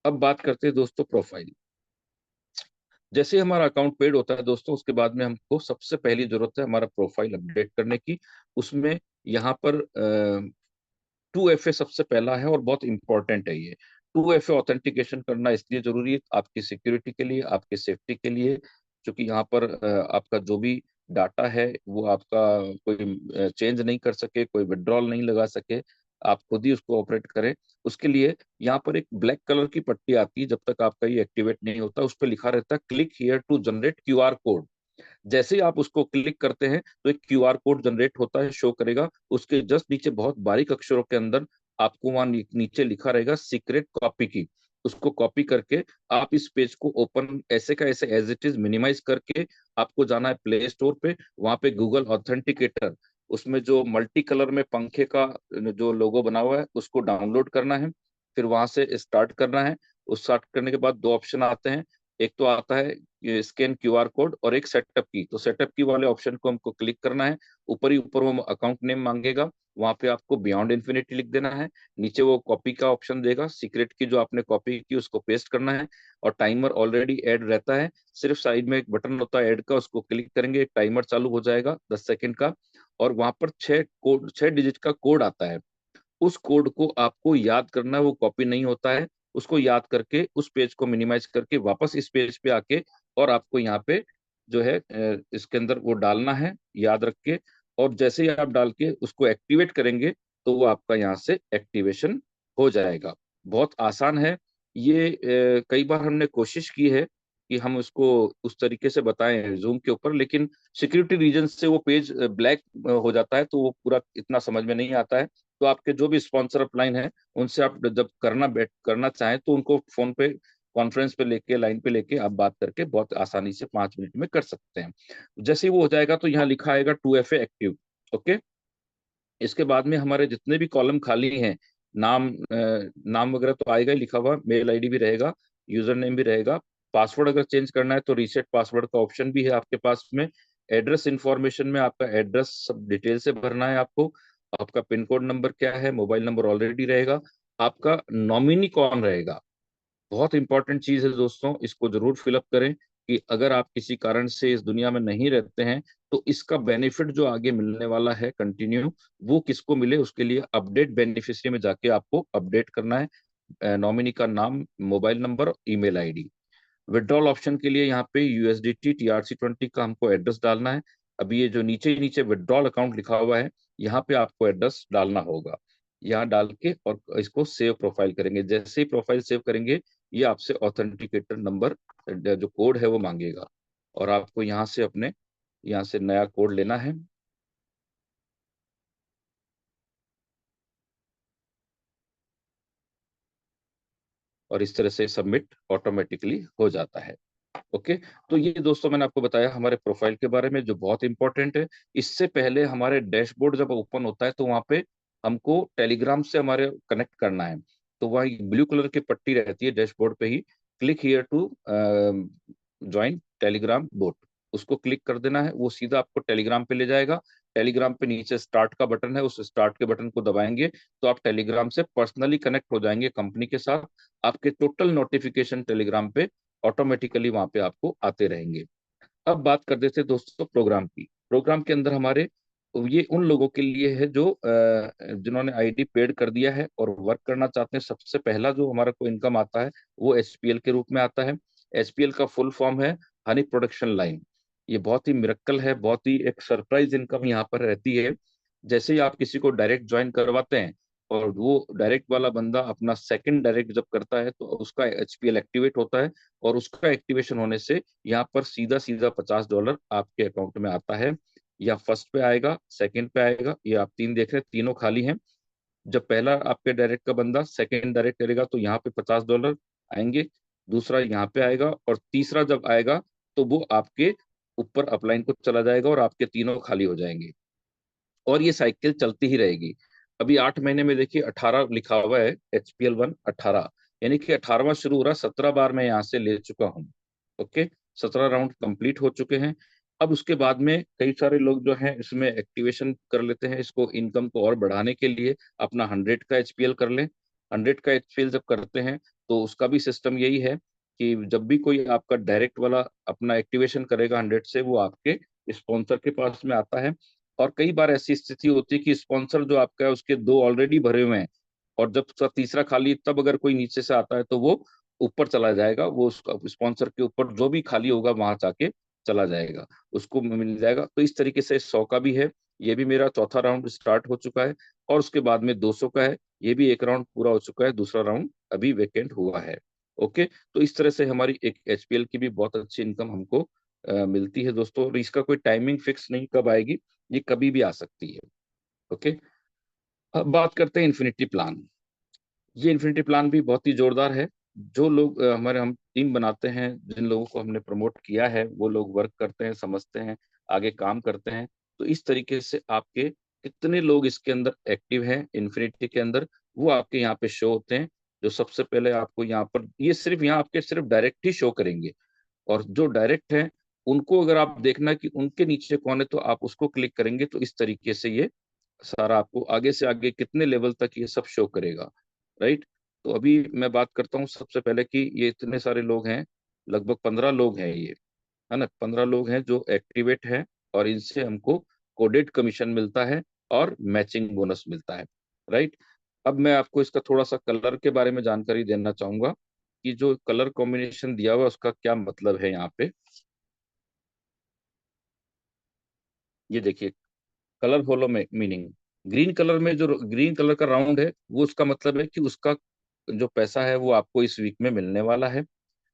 अब बात करते हैं दोस्तों प्रोफाइल। जैसे हमारा अकाउंट पेड होता है दोस्तों, उसके बाद में हमको सबसे पहली जरूरत है हमारा प्रोफाइल अपडेट करने की। उसमें यहाँ पर 2FA सबसे पहला है और बहुत इंपॉर्टेंट है ये। 2FA ऑथेंटिकेशन करना इसलिए जरूरी है आपकी सिक्योरिटी के लिए, आपकी सेफ्टी के लिए, क्योंकि यहाँ पर आपका जो भी डाटा है वो आपका कोई चेंज नहीं कर सके, कोई विड्रॉल नहीं लगा सके, आप खुद ही उसको ऑपरेट करें। उसके लिए यहाँ पर एक ब्लैक कलर की पट्टी आती है, जब तक आपका ये एक्टिवेट नहीं होता उस पर लिखा रहता है click here to generate QR code. जैसे ही आप उसको क्लिक करते हैं तो एक QR कोड जनरेट होता है, शो करेगा। उसके जस्ट नीचे बहुत बारीक अक्षरों के अंदर आपको वहां नीचे लिखा रहेगा सीक्रेट कॉपी की। उसको कॉपी करके आप इस पेज को ओपन ऐसे का ऐसे एज इट इज मिनिमाइज करके आपको जाना है प्ले स्टोर पे। वहां पे गूगल ऑथेंटिकेटर, उसमें जो मल्टी कलर में पंखे का जो लोगो बना हुआ है उसको डाउनलोड करना है, फिर वहां से स्टार्ट करना है। उस स्टार्ट करने के बाद 2 ऑप्शन आते हैं, एक तो आता है स्कैन QR कोड और एक सेटअप की। तो सेटअप की वाले ऑप्शन को हमको क्लिक करना है, ऊपर ही ऊपर वो अकाउंट नेम मांगेगा, वहां पे आपको बियॉन्ड इन्फिनिटी लिख देना है। नीचे वो कॉपी का ऑप्शन देगा, सीक्रेट की जो आपने कॉपी की उसको पेस्ट करना है, और टाइमर ऑलरेडी ऐड रहता है, सिर्फ साइड में एक बटन होता है ऐड का, उसको क्लिक करेंगे एक टाइमर चालू हो जाएगा 10 सेकंड का, और वहां पर 6 डिजिट का कोड आता है। उस कोड को आपको याद करना है, वो कॉपी नहीं होता है। उसको याद करके उस पेज को मिनिमाइज करके वापस इस पेज पे आके और आपको यहाँ पे जो है इसके अंदर वो डालना है याद रख के, और जैसे ही आप डाल के उसको एक्टिवेट करेंगे तो वो आपका यहाँ से एक्टिवेशन हो जाएगा। बहुत आसान है ये। कई बार हमने कोशिश की है कि हम उसको उस तरीके से बताएं जूम के ऊपर, लेकिन सिक्योरिटी रीजन से वो पेज ब्लैक हो जाता है, तो वो पूरा इतना समझ में नहीं आता है। तो आपके जो भी स्पॉन्सर अपलाइन है उनसे आप जब करना चाहें तो उनको फोन पे कॉन्फ्रेंस पे लेके लाइन पे लेके आप बात करके बहुत आसानी से 5 मिनट में कर सकते हैं। जैसे ही वो हो जाएगा तो यहाँ लिखा आएगा 2FA एक्टिव। ओके, इसके बाद में हमारे जितने भी कॉलम खाली हैं, नाम वगैरह तो आएगा ही लिखा हुआ, मेल ID भी रहेगा, यूजर नेम भी रहेगा, पासवर्ड अगर चेंज करना है तो रीसेट पासवर्ड का ऑप्शन भी है आपके पास में। एड्रेस इंफॉर्मेशन में आपका एड्रेस सब डिटेल से भरना है आपको। आपका पिन कोड नंबर क्या है, मोबाइल नंबर ऑलरेडी रहेगा। आपका नॉमिनी कौन रहेगा, बहुत इंपॉर्टेंट चीज है दोस्तों, इसको जरूर फिलअप करें कि अगर आप किसी कारण से इस दुनिया में नहीं रहते हैं तो इसका बेनिफिट जो आगे मिलने वाला है कंटिन्यू, वो किसको मिले, उसके लिए अपडेट बेनिफिशियरी में जाके आपको अपडेट करना है नॉमिनी का नाम, mobile number, email ID. Withdrawal option के लिए यहाँ पे यूएसडीटी TRC20 का हमको एड्रेस डालना है। अभी ये जो नीचे नीचे विड्रॉल अकाउंट लिखा हुआ है, यहाँ पे आपको एड्रेस डालना होगा। यहाँ डाल के और इसको सेव प्रोफाइल करेंगे। जैसे ही प्रोफाइल सेव करेंगे, ये आपसे ऑथेंटिकेटर नंबर जो कोड है वो मांगेगा, और आपको यहाँ से नया कोड लेना है। और इस तरह से सबमिट ऑटोमेटिकली हो जाता है। ओके, तो ये दोस्तों मैंने आपको बताया हमारे प्रोफाइल के बारे में, जो बहुत इंपॉर्टेंट है। इससे पहले हमारे डैशबोर्ड जब ओपन होता है तो वहां पे हमको टेलीग्राम से हमारे कनेक्ट करना है। तो वहाँ ब्लू कलर की पट्टी रहती है डैशबोर्ड पे ही, click here to join Telegram bot, उसको क्लिक कर देना है। वो सीधा आपको टेलीग्राम पे ले जाएगा। टेलीग्राम पे नीचे स्टार्ट का बटन है, उस स्टार्ट के बटन को दबाएंगे तो आप टेलीग्राम से पर्सनली कनेक्ट हो जाएंगे कंपनी के साथ। आपके टोटल नोटिफिकेशन टेलीग्राम पे ऑटोमेटिकली वहां पे आपको आते रहेंगे। अब बात कर देते हैं दोस्तों प्रोग्राम की। प्रोग्राम के अंदर हमारे ये उन लोगों के लिए है जो जिन्होंने आईडी पेड कर दिया है और वर्क करना चाहते हैं। सबसे पहला जो हमारा को इनकम आता है वो एचपीएल के रूप में आता है। एचपीएल का फुल फॉर्म है हनी प्रोडक्शन लाइन। ये बहुत ही मिरेकल है, बहुत ही एक सरप्राइज इनकम यहाँ पर रहती है। जैसे ही आप किसी को डायरेक्ट ज्वाइन करवाते हैं और वो डायरेक्ट वाला बंदा अपना सेकंड डायरेक्ट जब करता है तो उसका एचपीएल एक्टिवेट होता है, और उसका एक्टिवेशन होने से यहाँ पर सीधा सीधा $50 आपके अकाउंट में आता है। या फर्स्ट पे आएगा, सेकंड पे आएगा, ये आप तीन देख रहे हैं, तीनों खाली हैं। जब पहला आपके डायरेक्ट का बंदा सेकंड डायरेक्ट करेगा तो यहाँ पे $50 आएंगे, दूसरा यहाँ पे आएगा, और तीसरा जब आएगा तो वो आपके ऊपर अपलाइन को चला जाएगा और आपके तीनों खाली हो जाएंगे। और ये साइकिल चलती ही रहेगी। अभी 8 महीने में देखिए 18 लिखा हुआ है, HPL1 18, यानी कि 18वां शुरू हो रहा, 17 बार मैं यहाँ से ले चुका हूँ। ओके, 17 राउंड कंप्लीट हो चुके हैं। अब उसके बाद में कई सारे लोग जो हैं इसमें एक्टिवेशन कर लेते हैं, इसको इनकम को और बढ़ाने के लिए अपना 100 का HPL कर लें। 100 का HPL जब करते हैं तो उसका भी सिस्टम यही है कि जब भी कोई आपका डायरेक्ट वाला अपना एक्टिवेशन करेगा 100 से, वो आपके स्पॉन्सर के पास में आता है। और कई बार ऐसी स्थिति होती है कि स्पॉन्सर जो आपका है उसके 2 ऑलरेडी भरे हुए हैं, और जब तीसरा खाली, तब अगर कोई नीचे से आता है तो वो ऊपर चला जाएगा, वो उसका स्पॉन्सर के ऊपर जो भी खाली होगा वहां जाके चला जाएगा, उसको मिल जाएगा। तो इस तरीके से 100 का भी है, ये भी मेरा चौथा राउंड स्टार्ट हो चुका है। और उसके बाद में 200 का है, ये भी एक राउंड पूरा हो चुका है, दूसरा राउंड अभी वेकेंट हुआ है। ओके, तो इस तरह से हमारी एक एचपीएल की भी बहुत अच्छी इनकम हमको मिलती है दोस्तों। और इसका कोई टाइमिंग फिक्स नहीं कब आएगी, ये कभी भी आ सकती है। ओके, अब बात करते हैं इन्फिनिटी प्लान। ये इन्फिनिटी प्लान भी बहुत ही जोरदार है। जो लोग हमारे हम टीम बनाते हैं, जिन लोगों को हमने प्रमोट किया है, वो लोग वर्क करते हैं, समझते हैं, आगे काम करते हैं। तो इस तरीके से आपके कितने लोग इसके अंदर एक्टिव हैं इन्फिनिटी के अंदर, वो आपके यहाँ पे शो होते हैं। जो सबसे पहले आपको यहाँ पर, ये सिर्फ यहाँ आपके सिर्फ डायरेक्ट ही शो करेंगे, और जो डायरेक्ट हैं उनको अगर आप देखना कि उनके नीचे कौन है तो आप उसको क्लिक करेंगे तो इस तरीके से ये सारा आपको आगे से आगे कितने लेवल तक ये सब शो करेगा। राइट, तो अभी मैं बात करता हूँ सबसे पहले कि ये इतने सारे लोग हैं, लगभग 15 लोग हैं ये, है ना, 15 लोग हैं जो एक्टिवेट हैं, और इनसे हमको कोडेड कमीशन मिलता है और मैचिंग बोनस मिलता है। राइट, अब मैं आपको इसका थोड़ा सा कलर के बारे में जानकारी देना चाहूंगा कि जो कलर कॉम्बिनेशन दिया हुआ है उसका क्या मतलब है। यहाँ पे ये देखिए, कलर फॉलो में मीनिंग, ग्रीन कलर में जो ग्रीन कलर का राउंड है वो उसका मतलब है कि उसका जो पैसा है वो आपको इस वीक में मिलने वाला है।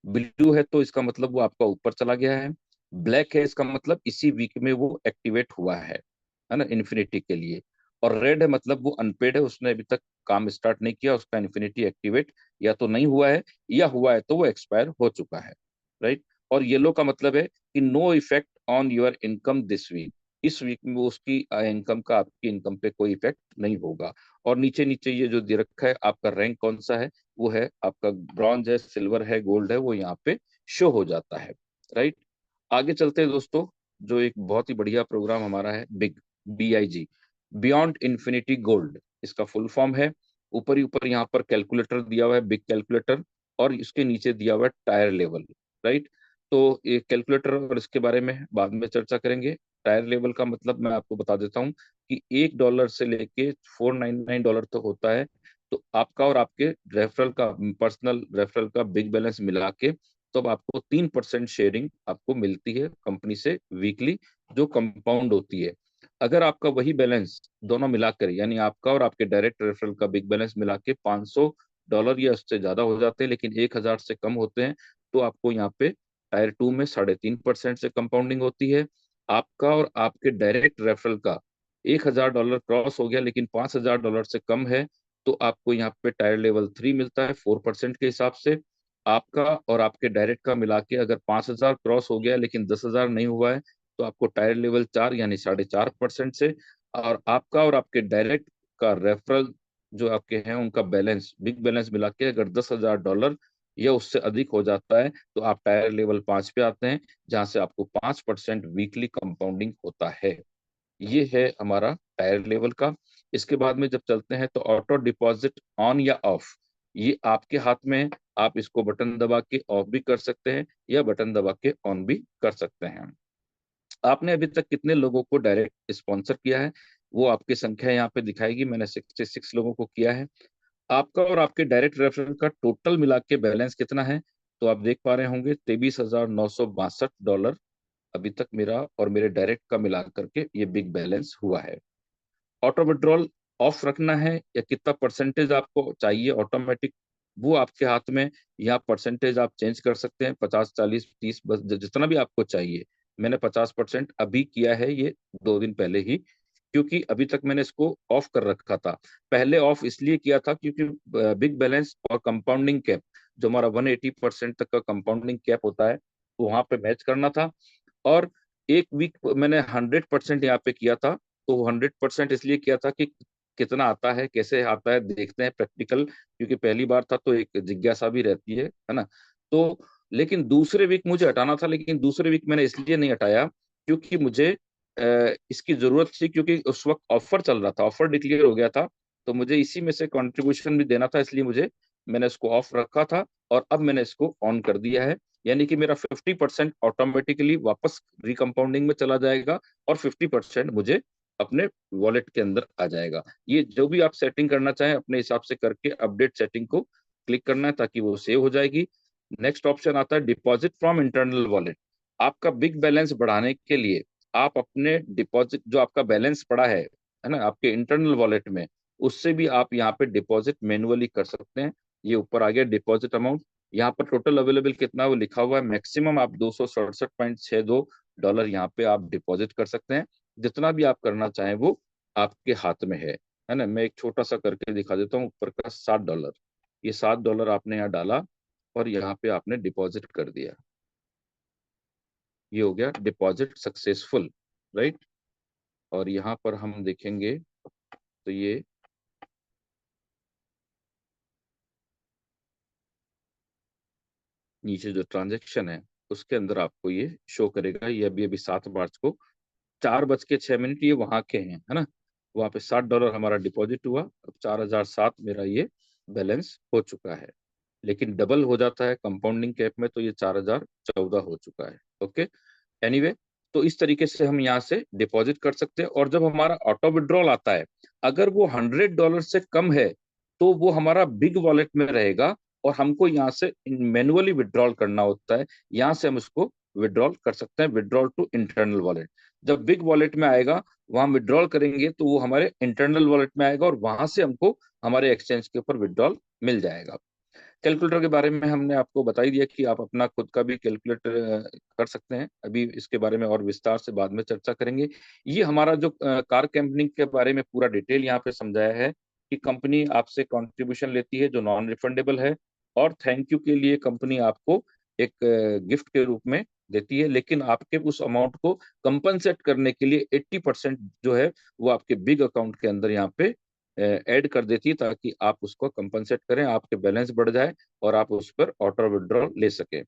ब्लू है तो इसका मतलब वो आपका ऊपर चला गया है। ब्लैक है इसका मतलब इसी वीक में वो एक्टिवेट हुआ है ना, इन्फिनिटी के लिए। और रेड है मतलब वो अनपेड है, उसने अभी तक काम स्टार्ट नहीं किया, उसका इन्फिनिटी एक्टिवेट या तो नहीं हुआ है, या हुआ है तो वो एक्सपायर हो चुका है। राइट, और येलो का मतलब है कि no effect on your income this week, इस वीक में वो उसकी इनकम का आपकी इनकम पे कोई इफेक्ट नहीं होगा। और नीचे नीचे ये जो दे रखा है आपका रैंक कौन सा है, वो है आपका ब्रॉन्ज है, सिल्वर है, गोल्ड है, वो यहाँ पे शो हो जाता है, राइट। आगे चलते हैं दोस्तों, जो एक बहुत ही बढ़िया प्रोग्राम हमारा है big, BIG, beyond infinity gold, इसका फुल फॉर्म है। ऊपर ही ऊपर यहाँ पर कैलकुलेटर दिया हुआ है, बिग कैलकुलेटर, और इसके नीचे दिया हुआ है टायर लेवल, राइट। तो ये कैलकुलेटर और इसके बारे में बाद में चर्चा करेंगे। टायर लेवल का मतलब मैं आपको बता देता हूँ कि $1 से लेके $499 तक होता है। तो आपका और आपके रेफरल का, पर्सनल रेफरल का बिग बैलेंस मिला के तो अब आपको 3% शेयरिंग आपको मिलती है कंपनी से वीकली, जो कंपाउंड होती है। अगर आपका वही बैलेंस दोनों मिलाकर, यानी आपका और आपके डायरेक्ट रेफरल का बिग बैलेंस मिला के $500 या उससे ज्यादा हो जाते हैं, लेकिन 1000 से कम होते हैं, तो आपको यहाँ पे टायर 2 में 3.5% से कंपाउंडिंग होती है। आपका और आपके डायरेक्ट रेफरल का $1000 क्रॉस हो गया लेकिन $5000 से कम है, तो आपको यहाँ पे टायर लेवल 3 मिलता है 4% के हिसाब से। आपका और आपके डायरेक्ट का मिला के अगर 5000 क्रॉस हो गया लेकिन 10,000 नहीं हुआ है, तो आपको टायर लेवल 4 यानी 4.5% से। और आपका और आपके डायरेक्ट का रेफरल जो आपके हैं उनका बैलेंस, बिग बैलेंस मिला के अगर $10,000 या उससे अधिक हो जाता है, तो आप टायर लेवल 5 पे आते हैं, जहां से आपको 5% वीकली कंपाउंडिंग होता है। ये है हमारा टायर लेवल का। इसके बाद में जब चलते हैं तो ऑटो डिपॉजिट ऑन या ऑफ, ये आपके हाथ में है। आप इसको बटन दबा के ऑफ भी कर सकते हैं या बटन दबा के ऑन भी कर सकते हैं। आपने अभी तक कितने लोगों को डायरेक्ट स्पॉन्सर किया है, वो आपकी संख्या यहाँ पे दिखाएगी। मैंने 66 लोगों को किया है। आपका और आपके डायरेक्ट रेफरल का टोटल मिला के बैलेंस कितना है, तो आप देख पा रहे होंगे $23,962 अभी तक मेरा और मेरे डायरेक्ट का मिला करके ये बिग बैलेंस हुआ है। ऑटो विड्रॉल ऑफ रखना है या कितना परसेंटेज आपको चाहिए ऑटोमेटिक, वो आपके हाथ में। यहाँ परसेंटेज आप चेंज कर सकते हैं, 50, 40, 30, बस जितना भी आपको चाहिए। मैंने 50% अभी किया है, ये 2 दिन पहले ही, क्योंकि अभी तक मैंने इसको ऑफ कर रखा था। पहले ऑफ इसलिए किया था क्योंकि बिग बैलेंस और कंपाउंडिंग कैप, जो हमारा 180% तक का कंपाउंडिंग कैप होता है, वो वहां पे मैच करना था। और एक वीक मैंने 100% यहाँ पे किया था। तो 100% इसलिए किया था कि कितना आता है, कैसे आता है, देखते हैं प्रैक्टिकल, क्योंकि पहली बार था तो एक जिज्ञासा भी रहती है ना। तो लेकिन दूसरे वीक मुझे हटाना था, लेकिन दूसरे वीक मैंने इसलिए नहीं हटाया क्योंकि मुझे इसकी जरूरत थी, क्योंकि उस वक्त ऑफर चल रहा था, ऑफर डिक्लेयर हो गया था, तो मुझे इसी में से कंट्रीब्यूशन भी देना था, इसलिए मैंने इसको ऑफ रखा था और अब मैंने इसको ऑन कर दिया है। यानी कि मेरा 50% ऑटोमेटिकली वापस रिकंपाउंडिंग में चला जाएगा और 50% मुझे अपने वॉलेट के अंदर आ जाएगा। ये जो भी आप सेटिंग करना चाहें अपने हिसाब से करके अपडेट सेटिंग को क्लिक करना है ताकि वो सेव हो जाएगी। नेक्स्ट ऑप्शन आता है डिपॉजिट फ्रॉम इंटरनल वॉलेट। आपका बिग बैलेंस बढ़ाने के लिए आप अपने डिपॉजिट, जो आपका बैलेंस पड़ा है ना, आपके इंटरनल वॉलेट में, उससे भी आप यहाँ पे डिपॉजिट मैनुअली कर सकते हैं। ये ऊपर आ गया डिपॉजिट अमाउंट। यहाँ पर टोटल अवेलेबल कितना वो लिखा हुआ है, मैक्सिमम आप $267.62 यहाँ पे आप डिपॉजिट कर सकते हैं। जितना भी आप करना चाहें वो आपके हाथ में है ना। मैं एक छोटा सा करके दिखा देता हूँ, ऊपर का $7, ये $7 आपने यहाँ डाला और यहाँ पे आपने डिपॉजिट कर दिया, ये हो गया डिपॉजिट सक्सेसफुल, राइट। और यहाँ पर हम देखेंगे तो ये नीचे जो ट्रांजेक्शन है उसके अंदर आपको ये शो करेगा। ये अभी अभी 7 मार्च को 4:06 ये वहां के हैं, है ना। वहां पे $7 हमारा डिपॉजिट हुआ, अब 4007 मेरा ये बैलेंस हो चुका है। लेकिन डबल हो जाता है कंपाउंडिंग कैप में, तो ये 4014 हो चुका है। ओके, एनीवे, तो इस तरीके से हम यहाँ से डिपॉजिट कर सकते हैं। और जब हमारा ऑटो विड्रॉल आता है, अगर वो $100 से कम है, तो वो हमारा बिग वॉलेट में रहेगा और हमको यहाँ से मैनुअली विड्रॉल करना होता है। यहाँ से हम उसको विड्रॉल कर सकते हैं, विड्रॉल टू इंटरनल वॉलेट। जब बिग वॉलेट में आएगा, वहां विड्रॉल करेंगे तो वो हमारे इंटरनल वॉलेट में आएगा और वहां से हमको हमारे एक्सचेंज के ऊपर विड्रॉल मिल जाएगा। कैलकुलेटर के बारे में हमने आपको बता ही दिया कि आप अपना खुद का भी कैलकुलेटर कर सकते हैं। अभी इसके बारे में और विस्तार से बाद में चर्चा करेंगे। ये हमारा जो कार कैंपनिंग के बारे में पूरा डिटेल यहाँ पे समझाया है कि कंपनी आपसे कंट्रीब्यूशन लेती है जो नॉन रिफंडेबल है, और थैंक यू के लिए कंपनी आपको एक गिफ्ट के रूप में देती है, लेकिन आपके उस अमाउंट को कंपनसेट करने के लिए 80% जो है वो आपके बिग अकाउंट के अंदर यहाँ पे ऐड कर देती है, ताकि आप उसको कंपनसेट करें, आपके बैलेंस बढ़ जाए और आप उस पर ऑटो विड्रॉल ले सके।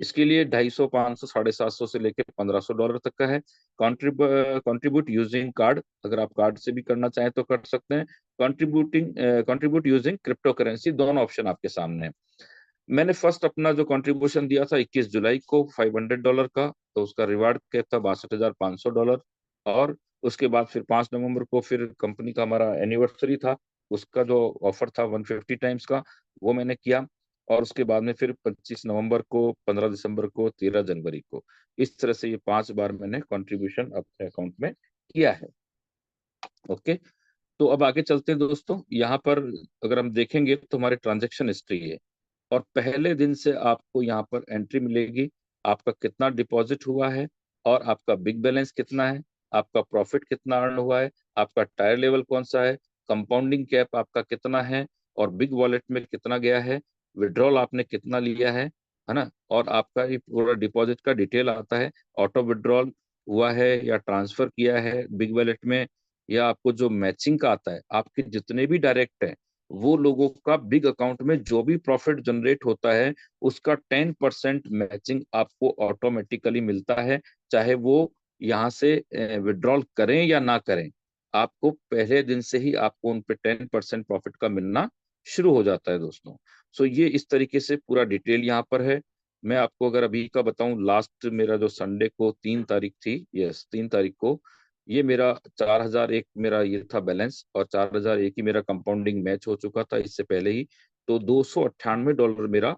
इसके लिए 250, 500, 750 से लेकर $1500 तक का है। कंट्रीब्यूट यूजिंग कार्ड, अगर आप कार्ड से भी करना चाहें तो कर सकते हैं। कंट्रीब्यूट यूजिंग क्रिप्टो करेंसी, दोनों ऑप्शन आपके सामने है। मैंने फर्स्ट अपना जो कंट्रीब्यूशन दिया था 21 जुलाई को $500 का, तो उसका रिवार्ड क्या था $62,500। और उसके बाद फिर 5 नवंबर को फिर कंपनी का हमारा एनिवर्सरी था, उसका जो ऑफर था 150 टाइम्स का, वो मैंने किया। और उसके बाद में फिर 25 नवंबर को, 15 दिसंबर को, 13 जनवरी को, इस तरह से ये 5 बार मैंने कंट्रीब्यूशन अपने अकाउंट में किया है। ओके, तो अब आगे चलते हैं दोस्तों। यहाँ पर अगर हम देखेंगे तो हमारे ट्रांजेक्शन हिस्ट्री है, और पहले दिन से आपको यहाँ पर एंट्री मिलेगी, आपका कितना डिपॉजिट हुआ है, और आपका बिग बैलेंस कितना है, आपका प्रॉफिट कितना अर्न हुआ है, आपका टायर लेवल कौन सा है, कंपाउंडिंग कैप आपका कितना है, और बिग वॉलेट में कितना गया है, विड्रॉल आपने कितना लिया है ना। और आपका ये पूरा डिपॉजिट का डिटेल आता है, ऑटो विड्रॉल हुआ है या ट्रांसफर किया है बिग वॉलेट में, या आपको जो मैचिंग का आता है, आपके जितने भी डायरेक्ट है वो लोगों का बिग अकाउंट में जो भी प्रॉफिट जनरेट होता है, उसका 10% मैचिंग आपको ऑटोमेटिकली मिलता है, चाहे वो यहाँ से विड्रॉल करें या ना करें। आपको पहले दिन से ही आपको उन पे 10% प्रॉफिट का मिलना शुरू हो जाता है दोस्तों। सो ये इस तरीके से पूरा डिटेल यहाँ पर है। मैं आपको अगर अभी का बताऊं, लास्ट मेरा जो संडे को 3 तारीख थी, यस 3 तारीख को, ये मेरा 4001 मेरा ये था बैलेंस, और 4001 ही मेरा कंपाउंडिंग मैच हो चुका था इससे पहले ही। तो $298 मेरा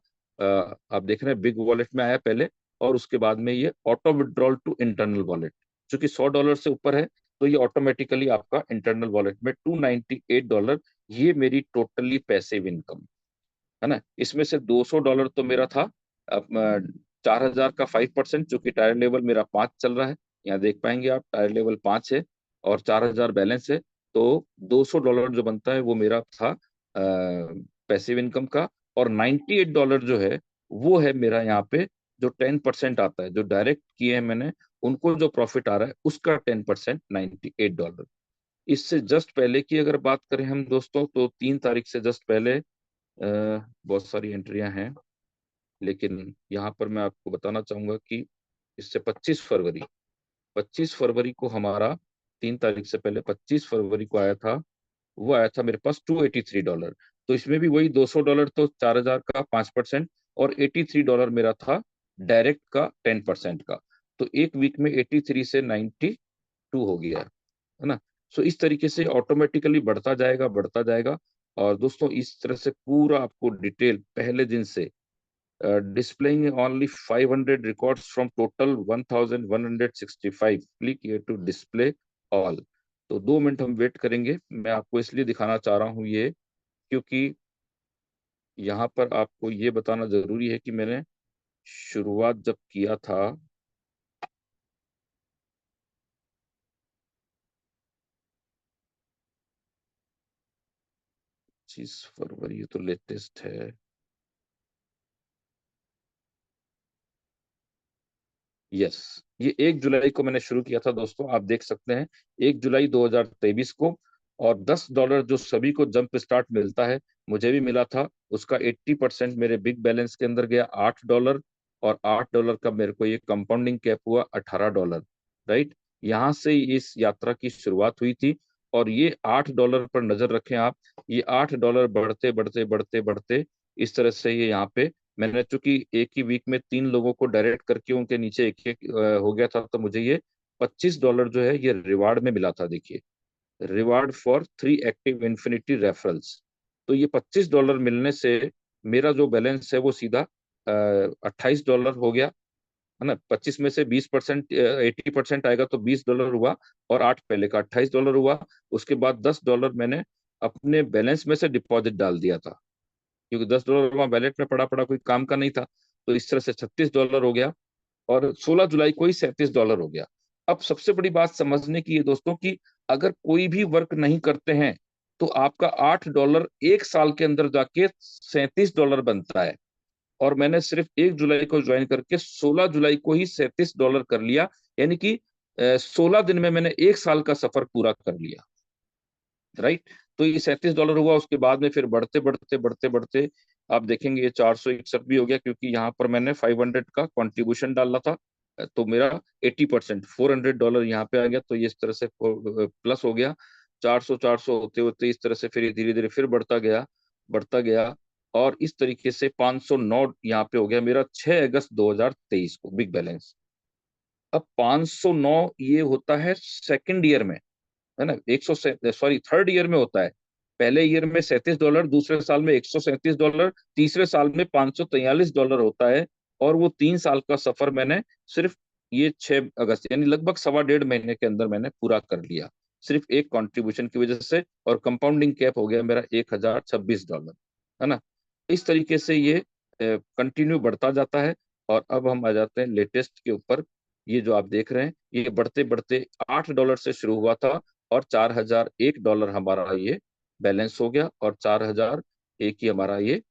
आप देख रहे हैं बिग वॉलेट में आया पहले, और उसके बाद में ये auto withdrawal to internal wallet, चूंकि $100 से ऊपर है तो ये ऑटोमेटिकली आपका इंटरनल वॉलेट में $298, ये मेरी टोटली पैसिव इनकम है ना। इसमें से $200 तो मेरा था 4000 का 5%, जो कि टायर लेवल मेरा 5 चल रहा है, यहाँ देख पाएंगे आप टायर लेवल 5 है और 4000 बैलेंस है, तो $200 जो बनता है वो मेरा था पैसिव इनकम का। और $98 जो है वो है मेरा यहाँ पे जो 10% आता है, जो डायरेक्ट किए हैं मैंने, उनको जो प्रॉफिट आ रहा है उसका 10% $98। इससे जस्ट पहले की अगर बात करें हम दोस्तों, तो 3 तारीख से जस्ट पहले बहुत सारी एंट्रियां हैं, लेकिन यहाँ पर मैं आपको बताना चाहूंगा कि इससे 25 फरवरी को हमारा 3 तारीख से पहले 25 फरवरी को आया था, वो आया था मेरे पास $283। तो इसमें भी वही $200 तो 4000 का 5%, और $83 मेरा था डायरेक्ट का 10% का। तो एक वीक में 83 से 92 हो गया है ना। सो इस तरीके से ऑटोमेटिकली बढ़ता जाएगा, बढ़ता जाएगा। और दोस्तों इस तरह से पूरा आपको डिटेल पहले दिन से, displaying only 500 records from total 1165, click here to display all। तो 2 मिनट हम वेट करेंगे, मैं आपको इसलिए दिखाना चाह रहा हूँ ये, क्योंकि यहाँ पर आपको ये बताना जरूरी है कि मैंने शुरुआत जब किया था, 25 फरवरी, ये तो लेटेस्ट है। यस, ये 1 जुलाई को मैंने शुरू किया था दोस्तों, आप देख सकते हैं 1 जुलाई 2023 को। और $10 जो सभी को जंप स्टार्ट मिलता है, मुझे भी मिला था, उसका 80% मेरे बिग बैलेंस के अंदर गया $8, और $8 का मेरे को ये कंपाउंडिंग कैप हुआ $18। राइट, यहाँ से इस यात्रा की शुरुआत हुई थी, और ये $8 पर नजर रखें आप, ये $8 बढ़ते बढ़ते बढ़ते बढ़ते इस तरह से ये यहाँ पे, मैंने चूंकि एक ही वीक में 3 लोगों को डायरेक्ट करके उनके नीचे एक एक हो गया था, तो मुझे ये $25 जो है ये रिवार्ड में मिला था। देखिए, reward for 3 active infinity referrals. तो ये $25 मिलने से मेरा जो बैलेंस है वो सीधा $28 हो गया है ना। 25 में से 20%, 80% आएगा तो $20 हुआ, और 8 पहले का $28 हुआ। उसके बाद $10 मैंने अपने बैलेंस में से डिपॉजिट डाल दिया था, क्योंकि $10 वहां वैलेट में पड़ा पड़ा कोई काम का नहीं था। तो इस तरह से $36 हो गया, और 16 जुलाई को ही $37 हो गया। अब सबसे बड़ी बात समझने की है दोस्तों कि अगर कोई भी वर्क नहीं करते हैं तो आपका $8 एक साल के अंदर जाके $37 बनता है। और मैंने सिर्फ 1 जुलाई को ज्वाइन करके 16 जुलाई को ही $37 कर लिया, यानी कि 16 दिन में मैंने एक साल का सफर पूरा कर लिया। राइट, तो ये $37 हुआ। उसके बाद में फिर बढ़ते बढ़ते बढ़ते बढ़ते आप देखेंगे ये 461 भी हो गया, क्योंकि यहाँ पर मैंने 500 का कंट्रीब्यूशन डाला था, तो मेरा 80% $400 यहाँ पे आ गया। तो ये इस तरह से प्लस हो गया 400 होते होते इस तरह से फिर धीरे धीरे फिर बढ़ता गया और इस तरीके से 509 यहाँ पे हो गया मेरा 6 अगस्त 2023 को बिग बैलेंस। अब 509 ये होता है सेकंड ईयर में, है ना, 100 थर्ड ईयर में होता है। पहले ईयर में $37, दूसरे साल में $137, तीसरे साल में $543 होता है। और वो 3 साल का सफर मैंने सिर्फ ये 6 अगस्त यानी लगभग 1.25 महीने के अंदर मैंने पूरा कर लिया, सिर्फ एक कंट्रीब्यूशन की वजह से। और कंपाउंडिंग कैप हो गया मेरा $1026, है ना। इस तरीके से ये कंटिन्यू बढ़ता जाता है। और अब हम आ जाते हैं लेटेस्ट के ऊपर। ये जो आप देख रहे हैं ये बढ़ते बढ़ते $8 से शुरू हुआ था और $4001 हमारा ये बैलेंस हो गया और 4001 ही हमारा ये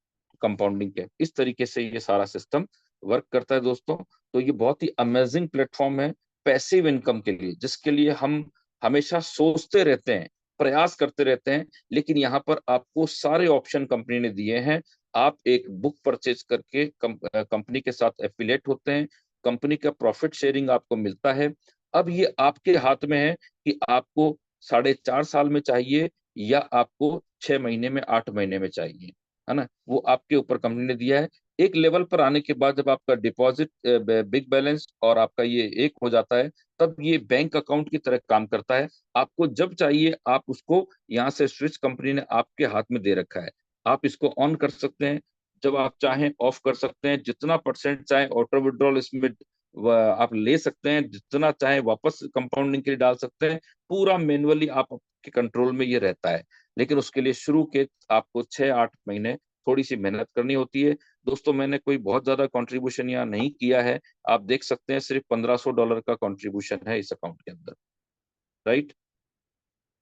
कंपाउंडिंग है। इस तरीके से ये सारा सिस्टम वर्क करता है दोस्तों। तो ये बहुत ही अमेजिंग प्लेटफॉर्म है पैसिव इनकम के लिए, जिसके लिए हम हमेशा सोचते रहते हैं, प्रयास करते रहते हैं, लेकिन यहाँ पर आपको सारे ऑप्शन कंपनी ने दिए हैं। आप एक बुक परचेज करके कंपनी के साथ एफिलिएट होते हैं, कंपनी का प्रॉफिट शेयरिंग आपको मिलता है। अब ये आपके हाथ में है कि आपको 4.5 साल में चाहिए या आपको 6 महीने में, 8 महीने में चाहिए, है ना, वो आपके ऊपर कंपनी ने दिया है। एक लेवल पर आने के बाद जब आपका डिपॉजिट बिग बैलेंस और आपका ये एक हो जाता है, तब ये बैंक अकाउंट की तरह काम करता है। आपको जब चाहिए आप उसको यहाँ से स्विच कंपनी ने आपके हाथ में दे रखा है। आप इसको ऑन कर सकते हैं, जब आप चाहें ऑफ कर सकते हैं, जितना परसेंट चाहे ऑटो विड्रॉल इसमें आप ले सकते हैं, जितना चाहे वापस कंपाउंडिंग के लिए डाल सकते हैं। पूरा मैनुअली आपके कंट्रोल में ये रहता है। लेकिन उसके लिए शुरू के आपको 6-8 महीने थोड़ी सी मेहनत करनी होती है दोस्तों। मैंने कोई बहुत ज्यादा कंट्रीब्यूशन यहाँ नहीं किया है, आप देख सकते हैं सिर्फ $1500 का कंट्रीब्यूशन है इस अकाउंट के अंदर, राइट।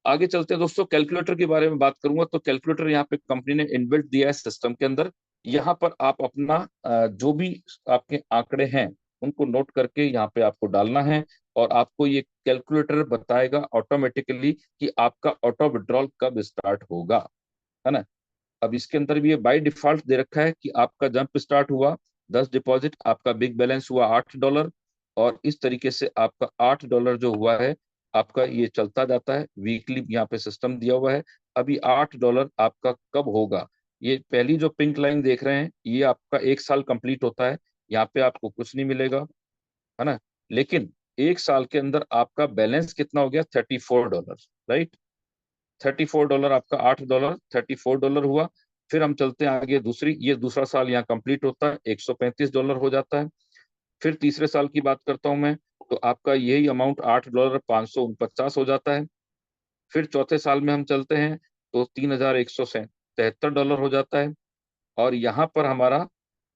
आगे चलते हैं दोस्तों, कैलकुलेटर के बारे में बात करूंगा। तो कैलकुलेटर यहाँ पे कंपनी ने इनबिल्ट दिया है सिस्टम के अंदर। यहाँ पर आप अपना जो भी आपके आंकड़े हैं उनको नोट करके यहाँ पे आपको डालना है और आपको ये कैलकुलेटर बताएगा ऑटोमेटिकली कि आपका ऑटो विड्रॉल कब स्टार्ट होगा, है ना। अब इसके अंदर भी ये बाय डिफॉल्ट दे रखा है कि आपका जंप स्टार्ट हुआ 10 डिपॉजिट, आपका बिग बैलेंस हुआ $8 और इस तरीके से आपका $8 जो हुआ है आपका ये चलता जाता है। वीकली यहाँ पे सिस्टम दिया हुआ है। अभी $8 आपका कब होगा, ये पहली जो पिंक लाइन देख रहे हैं ये आपका 1 साल कंप्लीट होता है, यहाँ पे आपको कुछ नहीं मिलेगा, है ना। लेकिन 1 साल के अंदर आपका बैलेंस कितना हो गया, $34, राइट। $34 आपका $8 $34 हुआ। फिर हम चलते हैं आगे, ये दूसरा साल यहाँ कंप्लीट होता है, $135 हो जाता है। फिर तीसरे साल की बात करता हूं मैं, तो आपका यही अमाउंट $8 549 हो जाता है। फिर चौथे साल में हम चलते हैं तो $3173 हो जाता है। और यहाँ पर हमारा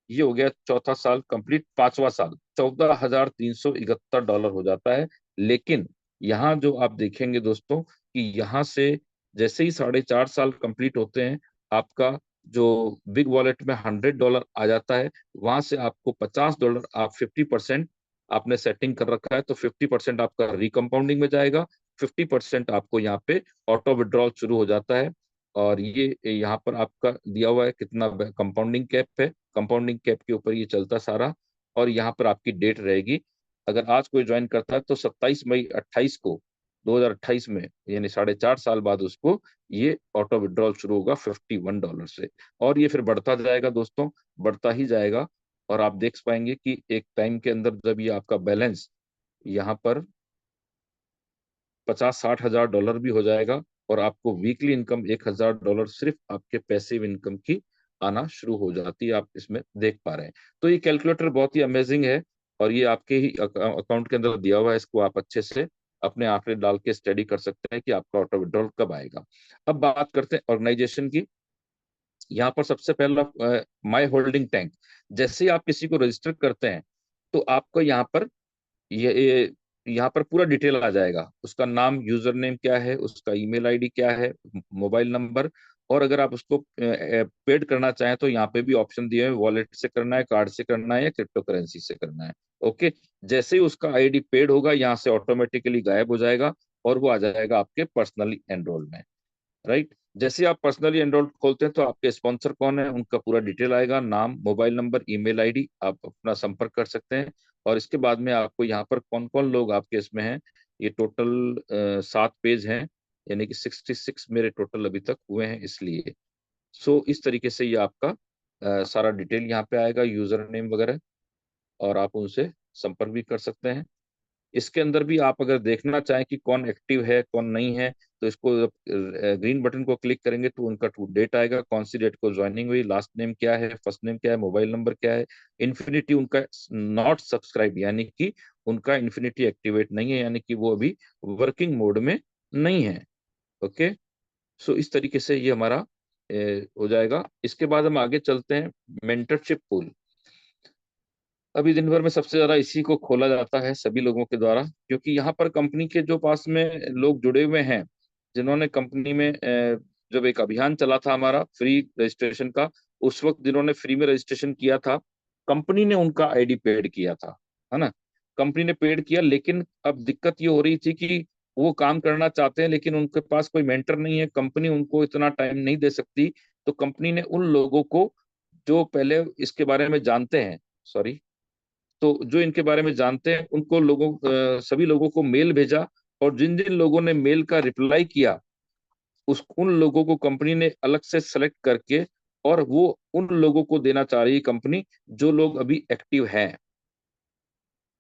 ये हो गया चौथा साल कंप्लीट, पांचवा साल $14,371 हो जाता है। लेकिन यहाँ जो आप देखेंगे दोस्तों कि यहाँ से जैसे ही 4.5 साल कंप्लीट होते हैं, आपका जो बिग वॉलेट में $100 आ जाता है, वहां से आपको $50, आप 50% आपने सेटिंग कर रखा है, तो 50% आपका रिकम्पाउंडिंग में जाएगा, 50% आपको यहाँ पे ऑटो विड्रॉल शुरू हो जाता है। और ये यहाँ पर आपका दिया हुआ है कितना कंपाउंडिंग कैप है, कंपाउंडिंग कैप के ऊपर ये चलता सारा। और यहाँ पर आपकी डेट रहेगी, अगर आज कोई ज्वाइन करता है तो 27 मई 28 को 2028 में, यानी 4.5 साल बाद उसको ये ऑटो विड्रॉल शुरू होगा $51 से। और ये फिर बढ़ता जाएगा दोस्तों, बढ़ता ही जाएगा। और आप देख पाएंगे कि एक टाइम के अंदर जब ये आपका बैलेंस यहाँ पर 50-60 हजार डॉलर भी हो जाएगा और आपको वीकली इनकम $1000 सिर्फ आपके पैसिव इनकम की आना शुरू हो जाती है, आप इसमें देख पा रहे हैं। तो ये कैलकुलेटर बहुत ही अमेजिंग है और ये आपके ही अकाउंट के अंदर दिया हुआ है, इसको आप अच्छे से अपने आंकड़े डाल के स्टडी कर सकते हैं कि आपका ऑटो विड्रॉल कब आएगा। अब बात करते हैं ऑर्गेनाइजेशन की। यहाँ पर सबसे पहला माई होल्डिंग टैंक, जैसे ही आप किसी को रजिस्टर करते हैं तो आपको यहाँ पर ये यहाँ पर पूरा डिटेल आ जाएगा, उसका नाम, यूजर नेम क्या है, उसका ईमेल आईडी क्या है, मोबाइल नंबर। और अगर आप उसको पेड करना चाहें तो यहाँ पे भी ऑप्शन दिए हैं, वॉलेट से करना है, कार्ड से करना है या क्रिप्टो करेंसी से करना है। ओके, जैसे ही उसका आईडी पेड होगा यहाँ से ऑटोमेटिकली गायब हो जाएगा और वो आ जाएगा आपके पर्सनली एनरोल में। राइट। जैसे आप पर्सनली एनरोल्ड खोलते हैं तो आपके स्पॉन्सर कौन है, उनका पूरा डिटेल आएगा, नाम, मोबाइल नंबर, ईमेल आईडी, आप अपना संपर्क कर सकते हैं। और इसके बाद में आपको यहाँ पर कौन कौन लोग आपके इसमें हैं, ये टोटल 7 पेज हैं, यानी कि 66 मेरे टोटल अभी तक हुए हैं इसलिए। सो इस तरीके से ये आपका सारा डिटेल यहाँ पे आएगा, यूजर नेम वगैरह, और आप उनसे संपर्क भी कर सकते हैं। इसके अंदर भी आप अगर देखना चाहें कि कौन एक्टिव है कौन नहीं है, तो इसको ग्रीन बटन को क्लिक करेंगे तो उनका टू डेट आएगा, कौन सी डेट को ज्वाइनिंग हुई, लास्ट नेम क्या है, फर्स्ट नेम क्या है, मोबाइल नंबर क्या है, इन्फिनिटी उनका नॉट सब्सक्राइब, यानी कि उनका इन्फिनिटी एक्टिवेट नहीं है, यानी कि वो अभी वर्किंग मोड में नहीं है। ओके, सो इस तरीके से ये हमारा हो जाएगा। इसके बाद हम आगे चलते हैं, मेंटरशिप पूल। अभी दिन भर में सबसे ज्यादा इसी को खोला जाता है सभी लोगों के द्वारा, क्योंकि यहाँ पर कंपनी के जो पास में लोग जुड़े हुए हैं, जिन्होंने कंपनी में जब एक अभियान चला था हमारा फ्री रजिस्ट्रेशन का, उस वक्त जिन्होंने फ्री में रजिस्ट्रेशन किया था, कंपनी ने उनका आईडी पेड किया था, है ना, कंपनी ने पेड किया। लेकिन अब दिक्कत ये हो रही थी कि वो काम करना चाहते हैं लेकिन उनके पास कोई मेंटर नहीं है, कंपनी उनको इतना टाइम नहीं दे सकती। तो कंपनी ने उन लोगों को जो पहले इसके बारे में जानते हैं, सॉरी, तो जो इनके बारे में जानते हैं उनको सभी लोगों को मेल भेजा, और जिन जिन लोगों ने मेल का रिप्लाई किया, उन लोगों को कंपनी ने अलग से सेलेक्ट करके, और वो उन लोगों को देना चाह रही है कंपनी जो लोग अभी एक्टिव हैं।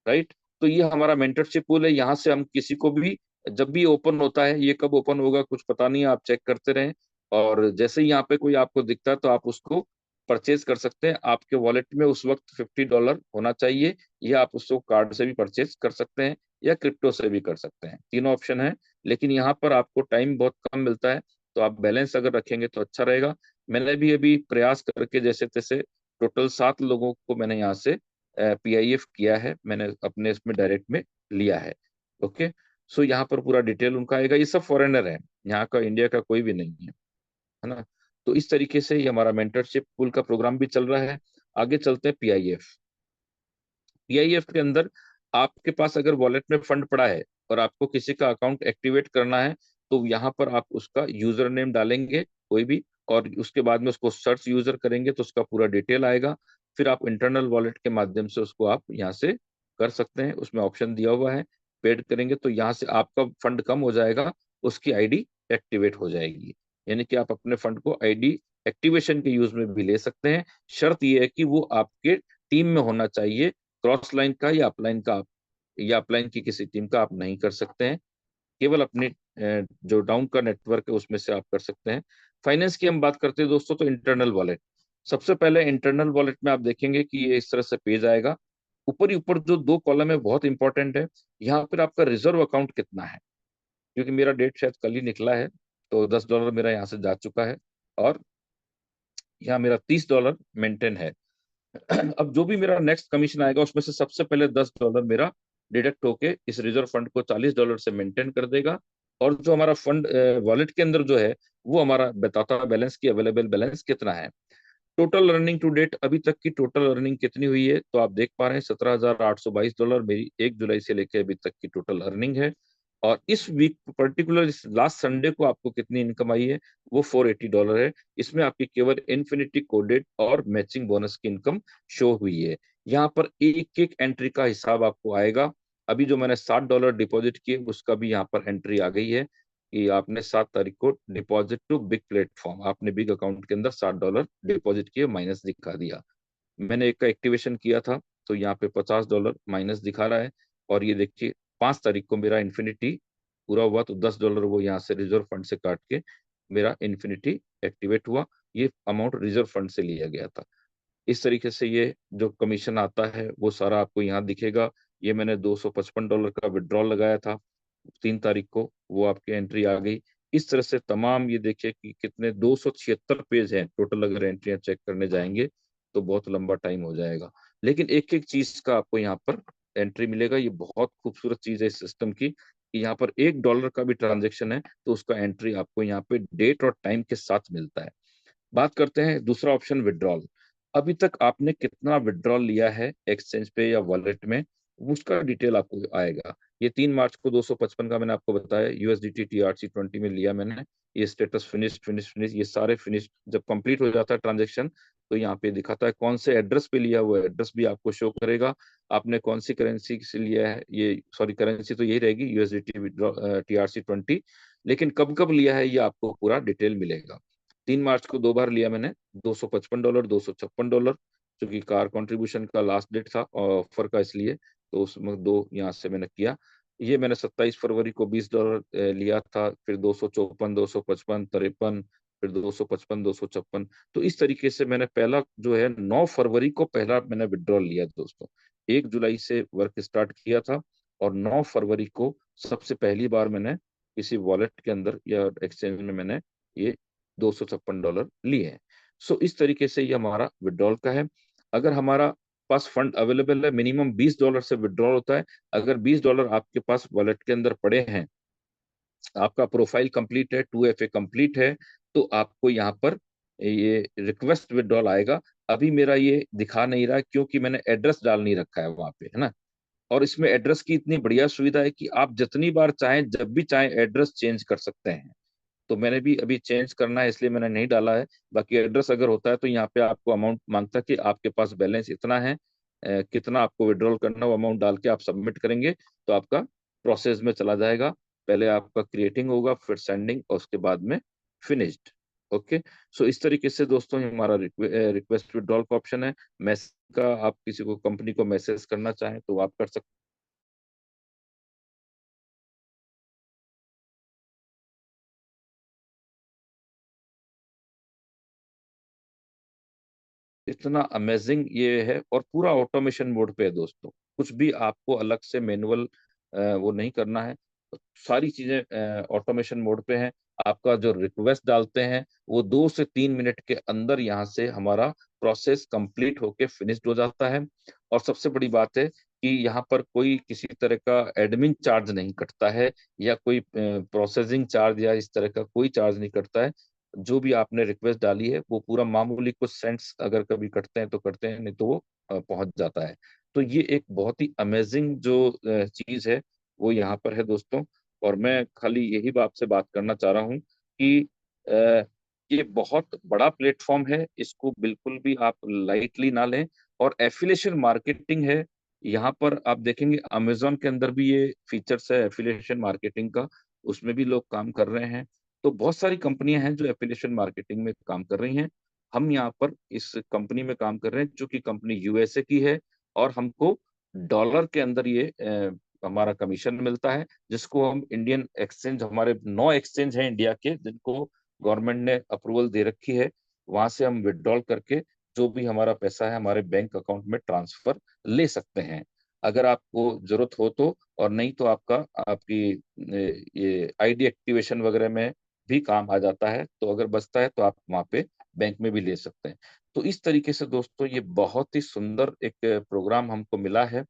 राइट, तो ये हमारा मेंटरशिप पूल है। यहाँ से हम किसी को भी, जब भी ओपन होता है, ये कब ओपन होगा कुछ पता नहीं है, आप चेक करते रहें, और जैसे ही यहाँ पे कोई आपको दिखता है तो आप उसको परचेज कर सकते हैं। आपके वॉलेट में उस वक्त $50 होना चाहिए, या आप उसको कार्ड से भी परचेज कर सकते हैं या क्रिप्टो से भी कर सकते हैं, तीनों ऑप्शन है। लेकिन यहाँ पर आपको टाइम बहुत कम मिलता है, तो आप बैलेंस अगर रखेंगे तो अच्छा रहेगा। मैंने भी अभी प्रयास करके जैसे तैसे टोटल 7 लोगों को मैंने यहाँ से PIF किया है, मैंने अपने इसमें डायरेक्ट में लिया है। ओके, सो यहाँ पर पूरा डिटेल उनका आएगा। ये सब फॉरेनर है, यहाँ का इंडिया का कोई भी नहीं है ना। तो इस तरीके से ये हमारा मेंटरशिप पूल का प्रोग्राम भी चल रहा है। आगे चलते हैं PIF। PIF के अंदर आपके पास अगर वॉलेट में फंड पड़ा है और आपको किसी का अकाउंट एक्टिवेट करना है, तो यहाँ पर आप उसका यूजर नेम डालेंगे कोई भी, और उसके बाद में उसको सर्च यूजर करेंगे तो उसका पूरा डिटेल आएगा। फिर आप इंटरनल वॉलेट के माध्यम से उसको आप यहाँ से कर सकते हैं, उसमें ऑप्शन दिया हुआ है, पेड करेंगे तो यहाँ से आपका फंड कम हो जाएगा, उसकी आईडी एक्टिवेट हो जाएगी। यानी कि आप अपने फंड को आईडी एक्टिवेशन के यूज में भी ले सकते हैं। शर्त ये है कि वो आपके टीम में होना चाहिए, क्रॉस लाइन का या अपलाइन का, या अपलाइन की किसी टीम का आप नहीं कर सकते हैं, केवल अपने जो डाउन का नेटवर्क है उसमें से आप कर सकते हैं। फाइनेंस की हम बात करते हैं दोस्तों, तो इंटरनल वॉलेट। सबसे पहले इंटरनल वॉलेट में आप देखेंगे कि ये इस तरह से पेज आएगा। ऊपर ही ऊपर जो 2 कॉलम है बहुत इंपॉर्टेंट है, यहाँ पर आपका रिजर्व अकाउंट कितना है, क्योंकि मेरा डेट शायद कल ही निकला है, तो $10 मेरा यहाँ से जा चुका है, और यहाँ मेरा $30 मेंटेन है। अब जो भी मेरा नेक्स्ट कमीशन आएगा उसमें से सबसे पहले $10 मेरा डिडक्ट होके इस रिजर्व फंड को $40 से मेंटेन कर देगा। और जो हमारा फंड वॉलेट के अंदर जो है, वो हमारा बताता है बैलेंस की अवेलेबल बैलेंस कितना है। टोटल अर्निंग टू डेट, अभी तक की टोटल अर्निंग कितनी हुई है, तो आप देख पा रहे हैं $17,822 मेरी 1 जुलाई से लेकर अभी तक की टोटल अर्निंग है। और इस वीक पर्टिकुलर लास्ट संडे को आपको कितनी इनकम आई है, वो $480 है। इसमें आपकी केवल इन्फिनिटी कोडेड और मैचिंग बोनस की इनकम शो हुई है। यहाँ पर एक एक एंट्री का हिसाब आपको आएगा। अभी जो मैंने $60 डिपॉजिट किए उसका भी यहाँ पर एंट्री आ गई है कि आपने 7 तारीख को डिपॉजिट टू बिग प्लेटफॉर्म, आपने बिग अकाउंट के अंदर $60 डिपॉजिट किए, माइनस दिखा दिया। मैंने एक का एक्टिवेशन किया था तो यहाँ पे $50 माइनस दिखा रहा है। और ये देखिए 5 तारीख को मेरा इन्फिनिटी पूरा हुआ तो $10 वो यहाँ से रिजर्व फंड से काट के मेरा इन्फिनिटी एक्टिवेट हुआ। ये अमाउंट रिजर्व फंड से लिया गया था। इस तरीके से ये जो कमीशन आता है वो सारा आपको यहाँ दिखेगा। ये मैंने $255 का विड्रॉल लगाया था 3 तारीख को, वो आपकी एंट्री आ गई। इस तरह से तमाम, ये देखिए कि कितने 276 पेज हैं टोटल, अगर एंट्रियां चेक करने जाएंगे तो बहुत लंबा टाइम हो जाएगा। लेकिन एक एक चीज का आपको यहाँ पर एंट्री मिलेगा। ये बहुत खूबसूरत चीज है इस सिस्टम की कि यहाँ पर $1 का भी ट्रांजेक्शन है तो उसका एंट्री आपको यहाँ पे डेट और टाइम के साथ मिलता है। बात करते हैं दूसरा ऑप्शन, विड्रॉल। अभी तक आपने कितना विड्रॉल लिया है एक्सचेंज पे या वॉलेट में, उसका डिटेल आपको आएगा। ये 3 मार्च को 255 का मैंने आपको बताया, USDT TRC20 में लिया मैंने। ये स्टेटस फिनिश, ये सारे फिनिश जब कंप्लीट हो जाता है ट्रांजेक्शन, तो यहाँ पे दिखाता है कौन से एड्रेस पे लिया हुआ है, एड्रेस भी आपको शो करेगा, आपने कौन सी करेंसी से लिया है। ये सॉरी, करेंसी तो यही रहेगी USDT TRC20, लेकिन कब कब लिया है ये आपको पूरा डिटेल मिलेगा। 3 मार्च को 2 बार लिया मैंने, $255, $256, क्योंकि कार कंट्रीब्यूशन का लास्ट डेट था ऑफर का, इसलिए तो उसमें 2 यहाँ से मैंने किया। ये मैंने 27 फरवरी को $20 लिया था, फिर 254, 255, 53, फिर 255, 256। तो इस तरीके से मैंने पहला जो है 9 फरवरी को पहला मैंने विड्रॉल लिया दोस्तों। 1 जुलाई से वर्क स्टार्ट किया था और 9 फरवरी को सबसे पहली बार मैंने किसी वॉलेट के अंदर या एक्सचेंज में मैंने ये $256 लिए हैं। सो इस तरीके से ये हमारा विड्रॉल का है। अगर हमारा पास फंड अवेलेबल है, मिनिमम $20 से विड्रॉल होता है। अगर $20 आपके पास वॉलेट के अंदर पड़े हैं, आपका प्रोफाइल कंप्लीट है, 2FA कंप्लीट है, तो आपको यहाँ पर ये रिक्वेस्ट विड्रॉल आएगा। अभी मेरा ये दिखा नहीं रहा है क्योंकि मैंने एड्रेस डाल नहीं रखा है वहां पे, है ना। और इसमें एड्रेस की इतनी बढ़िया सुविधा है कि आप जितनी बार चाहें, जब भी चाहें, एड्रेस चेंज कर सकते हैं। तो मैंने भी अभी चेंज करना है, इसलिए मैंने नहीं डाला है। बाकी एड्रेस अगर होता है तो यहाँ पे आपको अमाउंट मांगता है कि आपके पास बैलेंस इतना है, कितना आपको विड्रॉल करना, वो अमाउंट डाल के आप सबमिट करेंगे तो आपका प्रोसेस में चला जाएगा। पहले आपका क्रिएटिंग होगा, फिर सेंडिंग, और उसके बाद में फिनिश्ड। ओके। सो इस तरीके से दोस्तों ये हमारा रिक्वेस्ट विड्रॉल का ऑप्शन है। मैसेज का, आप किसी को कंपनी को मैसेज करना चाहें तो आप कर सकते हैं। इतना अमेजिंग ये है, और पूरा ऑटोमेशन मोड पे है दोस्तों। कुछ भी आपको अलग से मैनुअल वो नहीं करना है, सारी चीजें ऑटोमेशन मोड पे हैं। आपका जो रिक्वेस्ट डालते हैं वो 2 से 3 मिनट के अंदर यहाँ से हमारा प्रोसेस कंप्लीट होके फिनिश्ड हो जाता है। और सबसे बड़ी बात है कि यहाँ पर कोई किसी तरह का एडमिन चार्ज नहीं कटता है, या कोई प्रोसेसिंग चार्ज या इस तरह का कोई चार्ज नहीं कटता है। जो भी आपने रिक्वेस्ट डाली है वो पूरा मामूली कुछ सेंट्स अगर कभी कटते हैं तो करते हैं, नहीं तो वो पहुंच जाता है। तो ये एक बहुत ही अमेजिंग जो चीज है वो यहाँ पर है दोस्तों। और मैं खाली यही आपसे बात करना चाह रहा हूँ कि अ, ये बहुत बड़ा प्लेटफॉर्म है, इसको बिल्कुल भी आप लाइटली ना लें। और एफिलिएशन मार्केटिंग है, यहाँ पर आप देखेंगे अमेजोन के अंदर भी ये फीचर्स है एफिलिएशन मार्केटिंग का, उसमें भी लोग काम कर रहे हैं। तो बहुत सारी कंपनियां हैं जो एफिलिएशन मार्केटिंग में काम कर रही हैं। हम यहाँ पर इस कंपनी में काम कर रहे हैं, जो कि कंपनी यूएसए की है, और हमको डॉलर के अंदर ये हमारा कमीशन मिलता है, जिसको हम इंडियन एक्सचेंज, हमारे 9 एक्सचेंज हैं इंडिया के जिनको गवर्नमेंट ने अप्रूवल दे रखी है, वहां से हम विड्रॉल करके जो भी हमारा पैसा है हमारे बैंक अकाउंट में ट्रांसफर ले सकते हैं। अगर आपको जरूरत हो तो, और नहीं तो आपका आपकी ये आईडी एक्टिवेशन वगैरह में भी काम आ जाता है। तो अगर बचता है तो आप वहाँ पे बैंक में भी ले सकते हैं। तो इस तरीके से दोस्तों ये बहुत ही सुंदर एक प्रोग्राम हमको मिला है।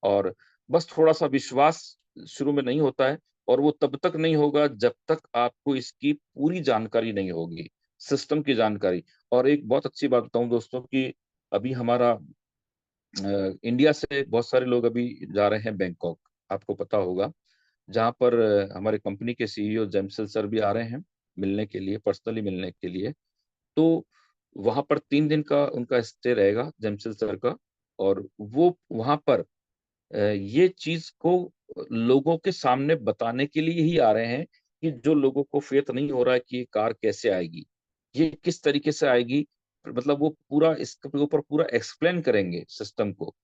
और बस थोड़ा सा विश्वास शुरू में नहीं होता है, और वो तब तक नहीं होगा जब तक आपको इसकी पूरी जानकारी नहीं होगी, सिस्टम की जानकारी। और एक बहुत अच्छी बात बताऊं दोस्तों कि अभी हमारा इंडिया से बहुत सारे लोग अभी जा रहे हैं बैंकॉक, आपको पता होगा, जहाँ पर हमारे कंपनी के सीईओ जेमसेल सर भी आ रहे हैं मिलने के लिए, पर्सनली मिलने के लिए। तो वहां पर 3 दिन का उनका स्टे रहेगा जेमसेल सर का। और वो वहां पर ये चीज को लोगों के सामने बताने के लिए ही आ रहे हैं कि जो लोगों को फेथ नहीं हो रहा है कि ये कार कैसे आएगी, ये किस तरीके से आएगी, मतलब वो पूरा इसके ऊपर पूरा एक्सप्लेन करेंगे सिस्टम को।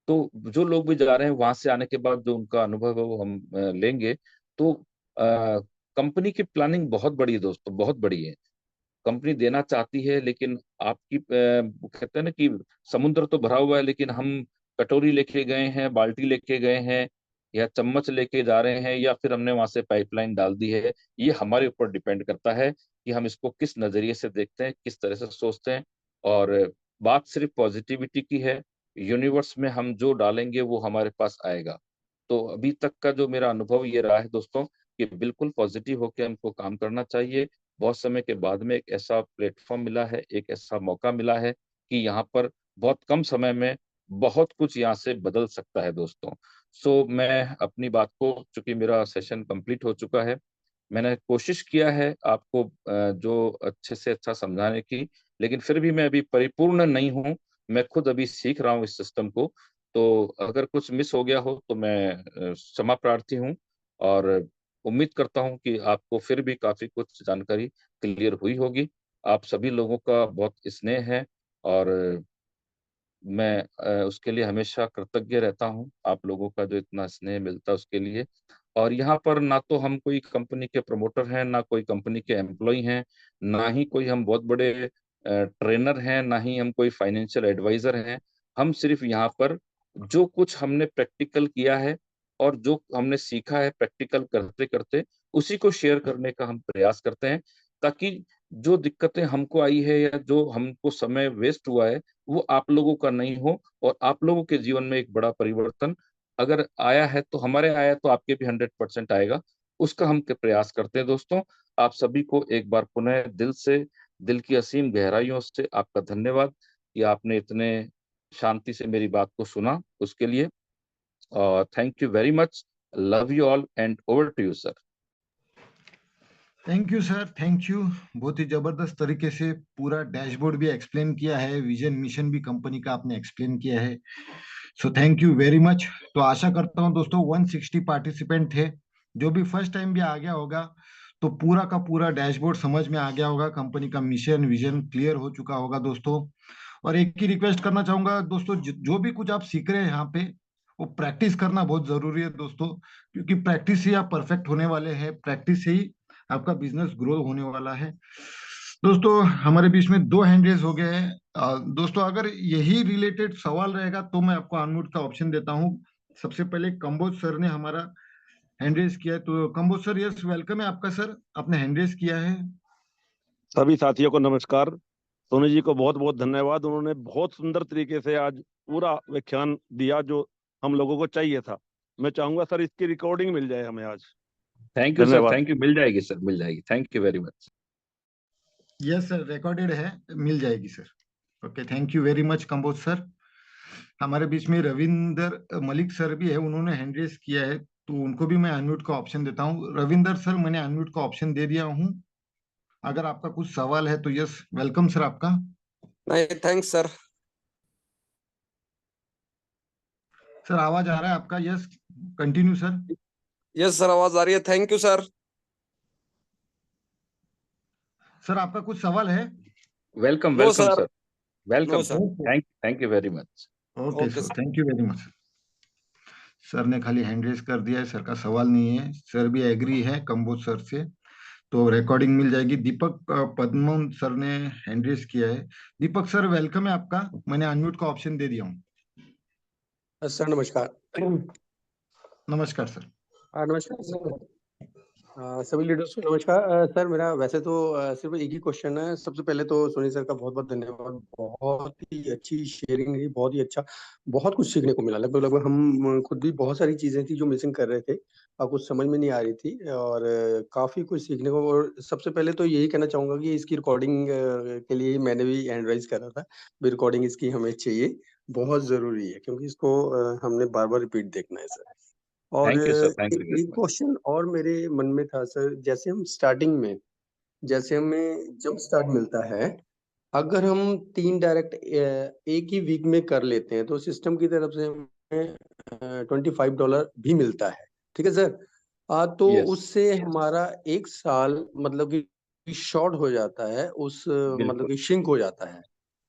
तो जो लोग भी जा रहे हैं वहां से आने के बाद जो उनका अनुभव है वो हम लेंगे। तो कंपनी की प्लानिंग बहुत बड़ी है दोस्तों, बहुत बड़ी है। कंपनी देना चाहती है, लेकिन आपकी वो कहते हैं ना कि समुद्र तो भरा हुआ है, लेकिन हम कटोरी लेके गए हैं, बाल्टी लेके गए हैं, या चम्मच लेके जा रहे हैं, या फिर हमने वहां से पाइपलाइन डाल दी है, ये हमारे ऊपर डिपेंड करता है कि हम इसको किस नजरिए से देखते हैं, किस तरह से सोचते हैं। और बात सिर्फ पॉजिटिविटी की है, यूनिवर्स में हम जो डालेंगे वो हमारे पास आएगा। तो अभी तक का जो मेरा अनुभव ये रहा है दोस्तों कि बिल्कुल पॉजिटिव होकर हमको काम करना चाहिए। बहुत समय के बाद में एक ऐसा प्लेटफॉर्म मिला है, एक ऐसा मौका मिला है कि यहाँ पर बहुत कम समय में बहुत कुछ यहाँ से बदल सकता है दोस्तों। सो मैं अपनी बात को, चूंकि मेरा सेशन कंप्लीट हो चुका है, मैंने कोशिश किया है आपको जो अच्छे से अच्छा समझाने की, लेकिन फिर भी मैं अभी परिपूर्ण नहीं हूँ। मैं खुद अभी सीख रहा हूँ इस सिस्टम को, तो अगर कुछ मिस हो गया हो तो मैं क्षमा प्रार्थी हूँ, और उम्मीद करता हूँ कि आपको फिर भी काफी कुछ जानकारी क्लियर हुई होगी। आप सभी लोगों का बहुत स्नेह है, और मैं उसके लिए हमेशा कृतज्ञ रहता हूँ, आप लोगों का जो इतना स्नेह मिलता है उसके लिए। और यहाँ पर ना तो हम कोई कंपनी के प्रमोटर हैं, ना कोई कंपनी के एम्प्लॉय हैं, ना ही कोई हम बहुत बड़े ट्रेनर हैं, ना ही हम कोई फाइनेंशियल एडवाइजर हैं। हम सिर्फ यहाँ पर जो कुछ हमने प्रैक्टिकल किया है और जो हमने सीखा है प्रैक्टिकल करते करते, उसी को शेयर करने का हम प्रयास करते हैं, ताकि जो दिक्कतें हमको आई है या जो हमको समय वेस्ट हुआ है वो आप लोगों का नहीं हो, और आप लोगों के जीवन में एक बड़ा परिवर्तन अगर आया है तो हमारे आया, तो आपके भी 100% आएगा। उसका हम प्रयास करते हैं। दोस्तों, आप सभी को एक बार पुनः दिल से, दिल की असीम गहराइयों से आपका धन्यवाद कि आपने इतने शांति से मेरी बात को सुना, उसके लिए। और thank you very much. Love you all and over to you sir. Thank you sir, thank you. बहुत ही जबरदस्त तरीके से पूरा डैशबोर्ड भी एक्सप्लेन किया है, विजन मिशन भी कंपनी का आपने एक्सप्लेन किया है। So thank you very much. तो आशा करता हूं दोस्तों 160 पार्टिसिपेंट थे, जो भी फर्स्ट टाइम भी आ गया होगा तो पूरा का पूरा डैशबोर्ड समझ में आ गया होगा, कंपनी का मिशन विजन क्लियर हो चुका होगा दोस्तों। और एक ही रिक्वेस्ट करना चाहूंगा दोस्तों, जो भी कुछ आप सीख रहे हैं यहाँ पे, वो प्रैक्टिस करना बहुत जरूरी है दोस्तों, क्योंकि प्रैक्टिस से आप परफेक्ट होने वाले हैं, प्रैक्टिस से ही आपका बिजनेस ग्रो होने वाला है। दोस्तों हमारे बीच में 2 हैंड रेज हो गए हैं। दोस्तों अगर यही रिलेटेड सवाल रहेगा तो मैं आपको अनम्यूट का ऑप्शन देता हूँ। सबसे पहले कंबोज सर ने हमारा हैंड रेज किया है, तो कंबोज सर, यस वेलकम है आपका सर, आपने हैंड रेज किया है। सभी साथियों को नमस्कार। सोनी जी को बहुत बहुत धन्यवाद, उन्होंने बहुत सुंदर तरीके से आज पूरा व्याख्यान दिया जो हम लोगों को चाहिए था। मैं चाहूंगा सर इसकी रिकॉर्डिंग मिल जाए हमें आज। थैंक यू सर, धन्यवाद। Thank you. मिल जाएगी सर, मिल जाएगी। Thank you very much. Yes sir, recorded है, मिल जाएगी sir. Okay, thank you very much Kamboj sir. हमारे बीच में रविंदर मलिक सर भी है, उन्होंने हैंड रेज किया है, तो उनको भी मैं अनम्यूट का ऑप्शन देता हूँ। रविंदर सर, मैंने अनम्यूट का ऑप्शन दे दिया हूँ, अगर आपका कुछ सवाल है तो यस वेलकम सर आपका। नहीं, थैंक्स सर। सर आवाज आ रहा है आपका? Yes, continue sir. Yes sir, आवाज आ रही है। Thank you sir. सर आपका कुछ सवाल है? Welcome no welcome sir, sir, welcome. No sir. Thank you very much. Okay okay sir, thank you very much. Sir ने खाली हैंड रेज कर दिया है, सर का सवाल नहीं है, सर भी एग्री है कंबोज सर से, तो रिकॉर्डिंग मिल जाएगी। दीपक पद्मन सर ने हैंड रेज किया है। दीपक सर वेलकम है आपका, मैंने अनम्यूट का ऑप्शन दे दिया हूँ। सर नमस्कार। नमस्कार सर। नमस्कार सर। सभी लीडर्स को नमस्कार। सर मेरा वैसे तो सिर्फ एक ही क्वेश्चन है। सबसे पहले तो सोनी सर का बहुत बहुत धन्यवाद, बहुत ही अच्छी शेयरिंग रही, बहुत ही अच्छा, बहुत कुछ सीखने को मिला। लगभग लगभग हम खुद भी बहुत सारी चीजें थी जो मिसिंग कर रहे थे और कुछ समझ में नहीं आ रही थी, और काफी कुछ सीखने को। और सबसे पहले तो यही कहना चाहूंगा कि इसकी रिकॉर्डिंग के लिए मैंने भी हैंड राइज करा था, भी रिकॉर्डिंग इसकी हमें चाहिए, बहुत जरूरी है, क्योंकि इसको हमने बार बार रिपीट देखना है सर। और thank you sir, thank you very एक मच। क्वेश्चन और मेरे मन में था सर, जैसे हम स्टार्टिंग में, जैसे हमें जब स्टार्ट मिलता है, अगर हम 3 डायरेक्ट एक ही वीक में कर लेते हैं तो सिस्टम की तरफ से हमें $25 भी मिलता है, ठीक है सर। तो यस, उससे हमारा 1 साल मतलब कि शॉर्ट हो जाता है, उस मतलब बिल्कुल। कि श्रिंक हो जाता है,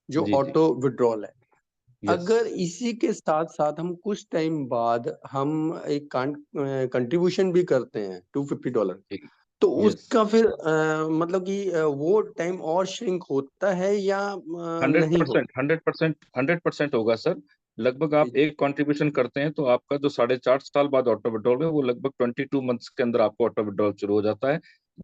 जो जी जी, ऑटो विड्रॉल है। यस अगर इसी के साथ साथ हम कुछ टाइम बाद हम एक कंट्रीब्यूशन भी करते हैं $250, जी, तो यस। उसका फिर मतलब कि वो टाइम और श्रिंक होता है या नहीं होता? 100%, 100%, 100% होगा सर। लगभग जी आप एक कंट्रीब्यूशन करते हैं तो आपका जो 4.5 साल बाद ऑटो विड्रॉल है, वो लगभग 22 मंथ्स के अंदर आपको ऑटो विड्रॉल शुरू हो जाता है।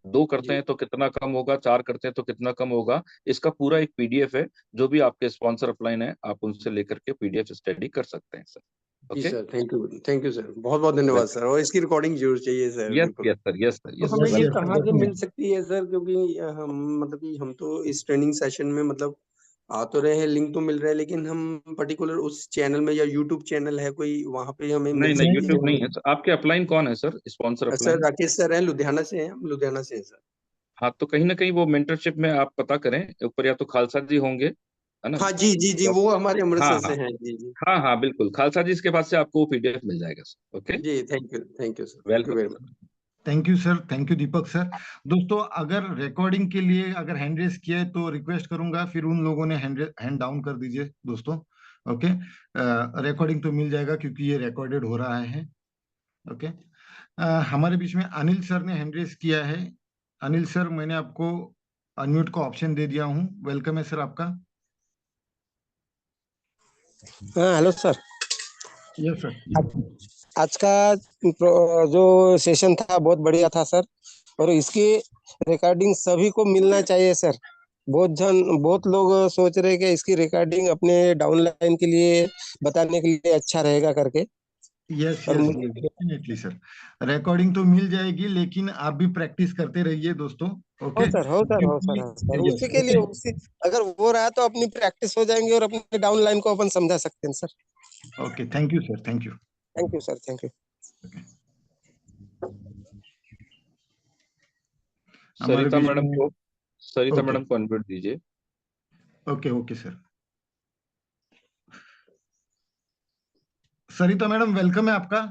2 करते जी हैं तो कितना कम होगा, 4 करते हैं तो कितना कम होगा, इसका पूरा एक पीडीएफ है। जो भी आपके स्पॉन्सर अपलाइन है, आप उनसे लेकर के पीडीएफ स्टडी कर सकते हैं सर। जी okay, sir, thank you sir, बहुत बहुत धन्यवाद सर। और इसकी रिकॉर्डिंग जरूर चाहिए सर, यस बिल्कुल। यस सर, यस सर, तो यस हमें सर, ये यस वेलकम। सर, कहाँ से मिल डेफिनेटली। सकती है सर? क्योंकि हम मतलब कि हम तो इस ट्रेनिंग सेशन में मतलब आ तो रहे हैं, लिंक तो मिल रहा है, लेकिन हम पर्टिकुलर उस चैनल में या यूट्यूब चैनल है कोई, वहां पे हमें मिल नहीं नहीं, सकते यूट्यूब नहीं हैं। है सर। आपके अपलाइन कौन है sir, sponsor sir upline? Rakesh sir हैं, लुधियाना से हैं, हम लुधियाना से हैं सर। हाँ, तो कहीं ना कहीं वो मेंटरशिप में आप पता करें, ऊपर या तो खालसा जी होंगे, है ना? हाँ जी जी जी, तो वो हमारे हाँ अमृतसर हाँ से हैं जी जी। हाँ हाँ, बिल्कुल खालसा जी के पास से आपको पीडीएफ मिल जाएगा सर। ओके, जी thank you sir, thank you welcome very sir. Much. Thank you sir, thank you Deepak sir. दोस्तों, अगर रिकॉर्डिंग के लिए अगर हैंड रेस किया है तो रिक्वेस्ट करूंगा, फिर उन लोगों ने हैंड डाउन कर दीजिए दोस्तों। ओके, रिकॉर्डिंग तो मिल जाएगा क्योंकि ये रिकॉर्डेड हो रहा है। ओके, हमारे बीच में अनिल सर ने हैंड रेस किया है। अनिल सर, मैंने आपको अनम्यूट का ऑप्शन दे दिया हूँ, वेलकम है सर आपका। हाँ हेलो सर। Yes sir. आज का जो सेशन था बहुत बढ़िया था सर, और इसकी रिकॉर्डिंग सभी को मिलना चाहिए सर। बहुत लोग सोच रहे हैं कि इसकी रिकॉर्डिंग अपने डाउनलाइन के लिए बताने के लिए अच्छा रहेगा करके, यस और यस मुझे डेफिनेटली सर, रिकॉर्डिंग तो मिल जाएगी, लेकिन आप भी प्रैक्टिस करते रहिए दोस्तों। हो ओके, सर, हो सर, हो सर, क्योंकि हो सर, यस उसी के लिए उसी अगर वो रहा तो अपनी प्रैक्टिस हो जाएंगे और अपने डाउनलाइन को अपन समझा सकते हैं sir. Okay, thank you sir, thank you. Thank you sir, thank you. हमारे सरिता बीच मैडम में को, सरिता ओके मैडम को अनम्यूट दीजिए। Okay okay sir. Sarita madam, welcome है आपका।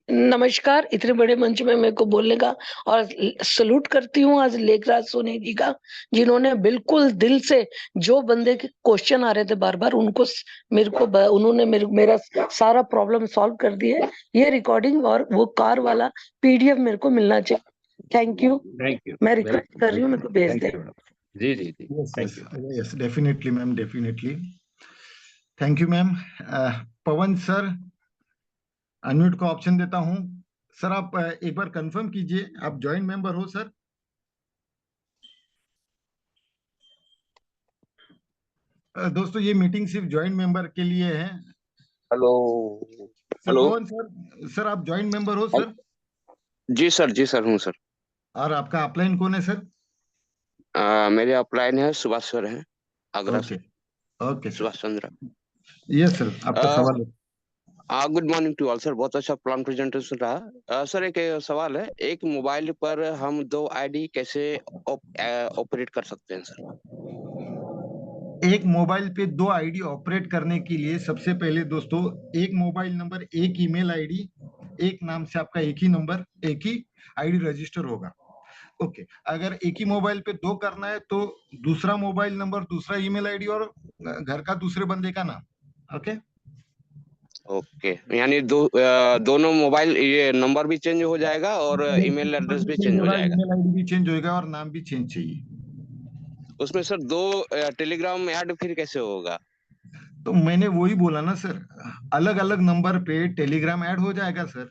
नमस्कार, इतने बड़े मंच में मेरे को बोलने का, और सलूट करती हूँ आज लेखराज सोनी जी का, जिन्होंने बिल्कुल दिल से जो बंदे के क्वेश्चन आ रहे थे बार बार उनको उन्होंने मेरा सारा प्रॉब्लम सॉल्व कर दिया है। ये रिकॉर्डिंग और वो कार वाला पीडीएफ मेरे को मिलना चाहिए। थैंक यू, थैंक यू, मैं रिक्वेस्ट वेलकम। कर रही हूँ, मेरे को भेज थैंक दें। You madam. जी जी जी, yes thank yes you. Yes, definitely ma'am, definitely. Thank you ma'am. Pawan sir, unmute का ऑप्शन देता हूँ। सर आप एक बार कंफर्म कीजिए, आप ज्वाइंट मेंबर हो सर? दोस्तों, ये मीटिंग सिर्फ ज्वाइंट मेंबर के लिए है। Hello. Sir hello. Pawan sir, sir आप ज्वाइंट मेंबर हो सर? जी सर हूँ सर। और आपका अपलाइन कौन है सर? मेरे अपलाइन है सुभाष सर हैं, आगरा ओके से। Okay sir. Subhash Chandra. Yes sir, आपका सवाल है। Good morning to all sir, बहुत अच्छा प्लान प्रेजेंटेशन रहा। सर एक सवाल है, एक मोबाइल पर हम 2 आईडी कैसे ऑपरेट कर सकते हैं सर? एक मोबाइल पे 2 आईडी ऑपरेट करने के लिए सबसे पहले दोस्तों, एक मोबाइल नंबर, एक ईमेल आईडी, एक नाम से आपका एक ही नंबर, एक ही आईडी रजिस्टर होगा। ओके, अगर एक ही मोबाइल पे 2 करना है तो दूसरा मोबाइल नंबर, दूसरा ईमेल आईडी और घर का दूसरे बंदे का नाम। ओके ओके, यानी दोनों मोबाइल ये नंबर भी चेंज हो जाएगा और ईमेल नंबर एड्रेस भी भी चेंज चेंज हो होगा, जाएगा। ईमेल आईडी भी चेंज होगा और नाम भी चेंज चाहिए। उसमें सर 2 टेलीग्राम ऐड फिर कैसे होगा? तो मैंने वही बोला ना सर, अलग अलग नंबर पे टेलीग्राम ऐड हो जाएगा सर।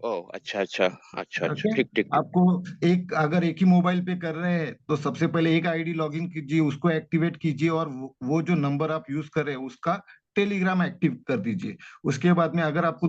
ओह अच्छा अच्छा अच्छा अच्छा, ओके, ठीक ठीक ठीक। आपको एक, अगर एक ही मोबाइल पे कर रहे हैं तो सबसे पहले एक आईडी लॉगिन कीजिए, उसको एक्टिवेट कीजिए, और वो जो नंबर आप यूज कर रहे हैं उसका टेलीग्राम एक्टिव कर दीजिए। उसके बाद में अगर आपको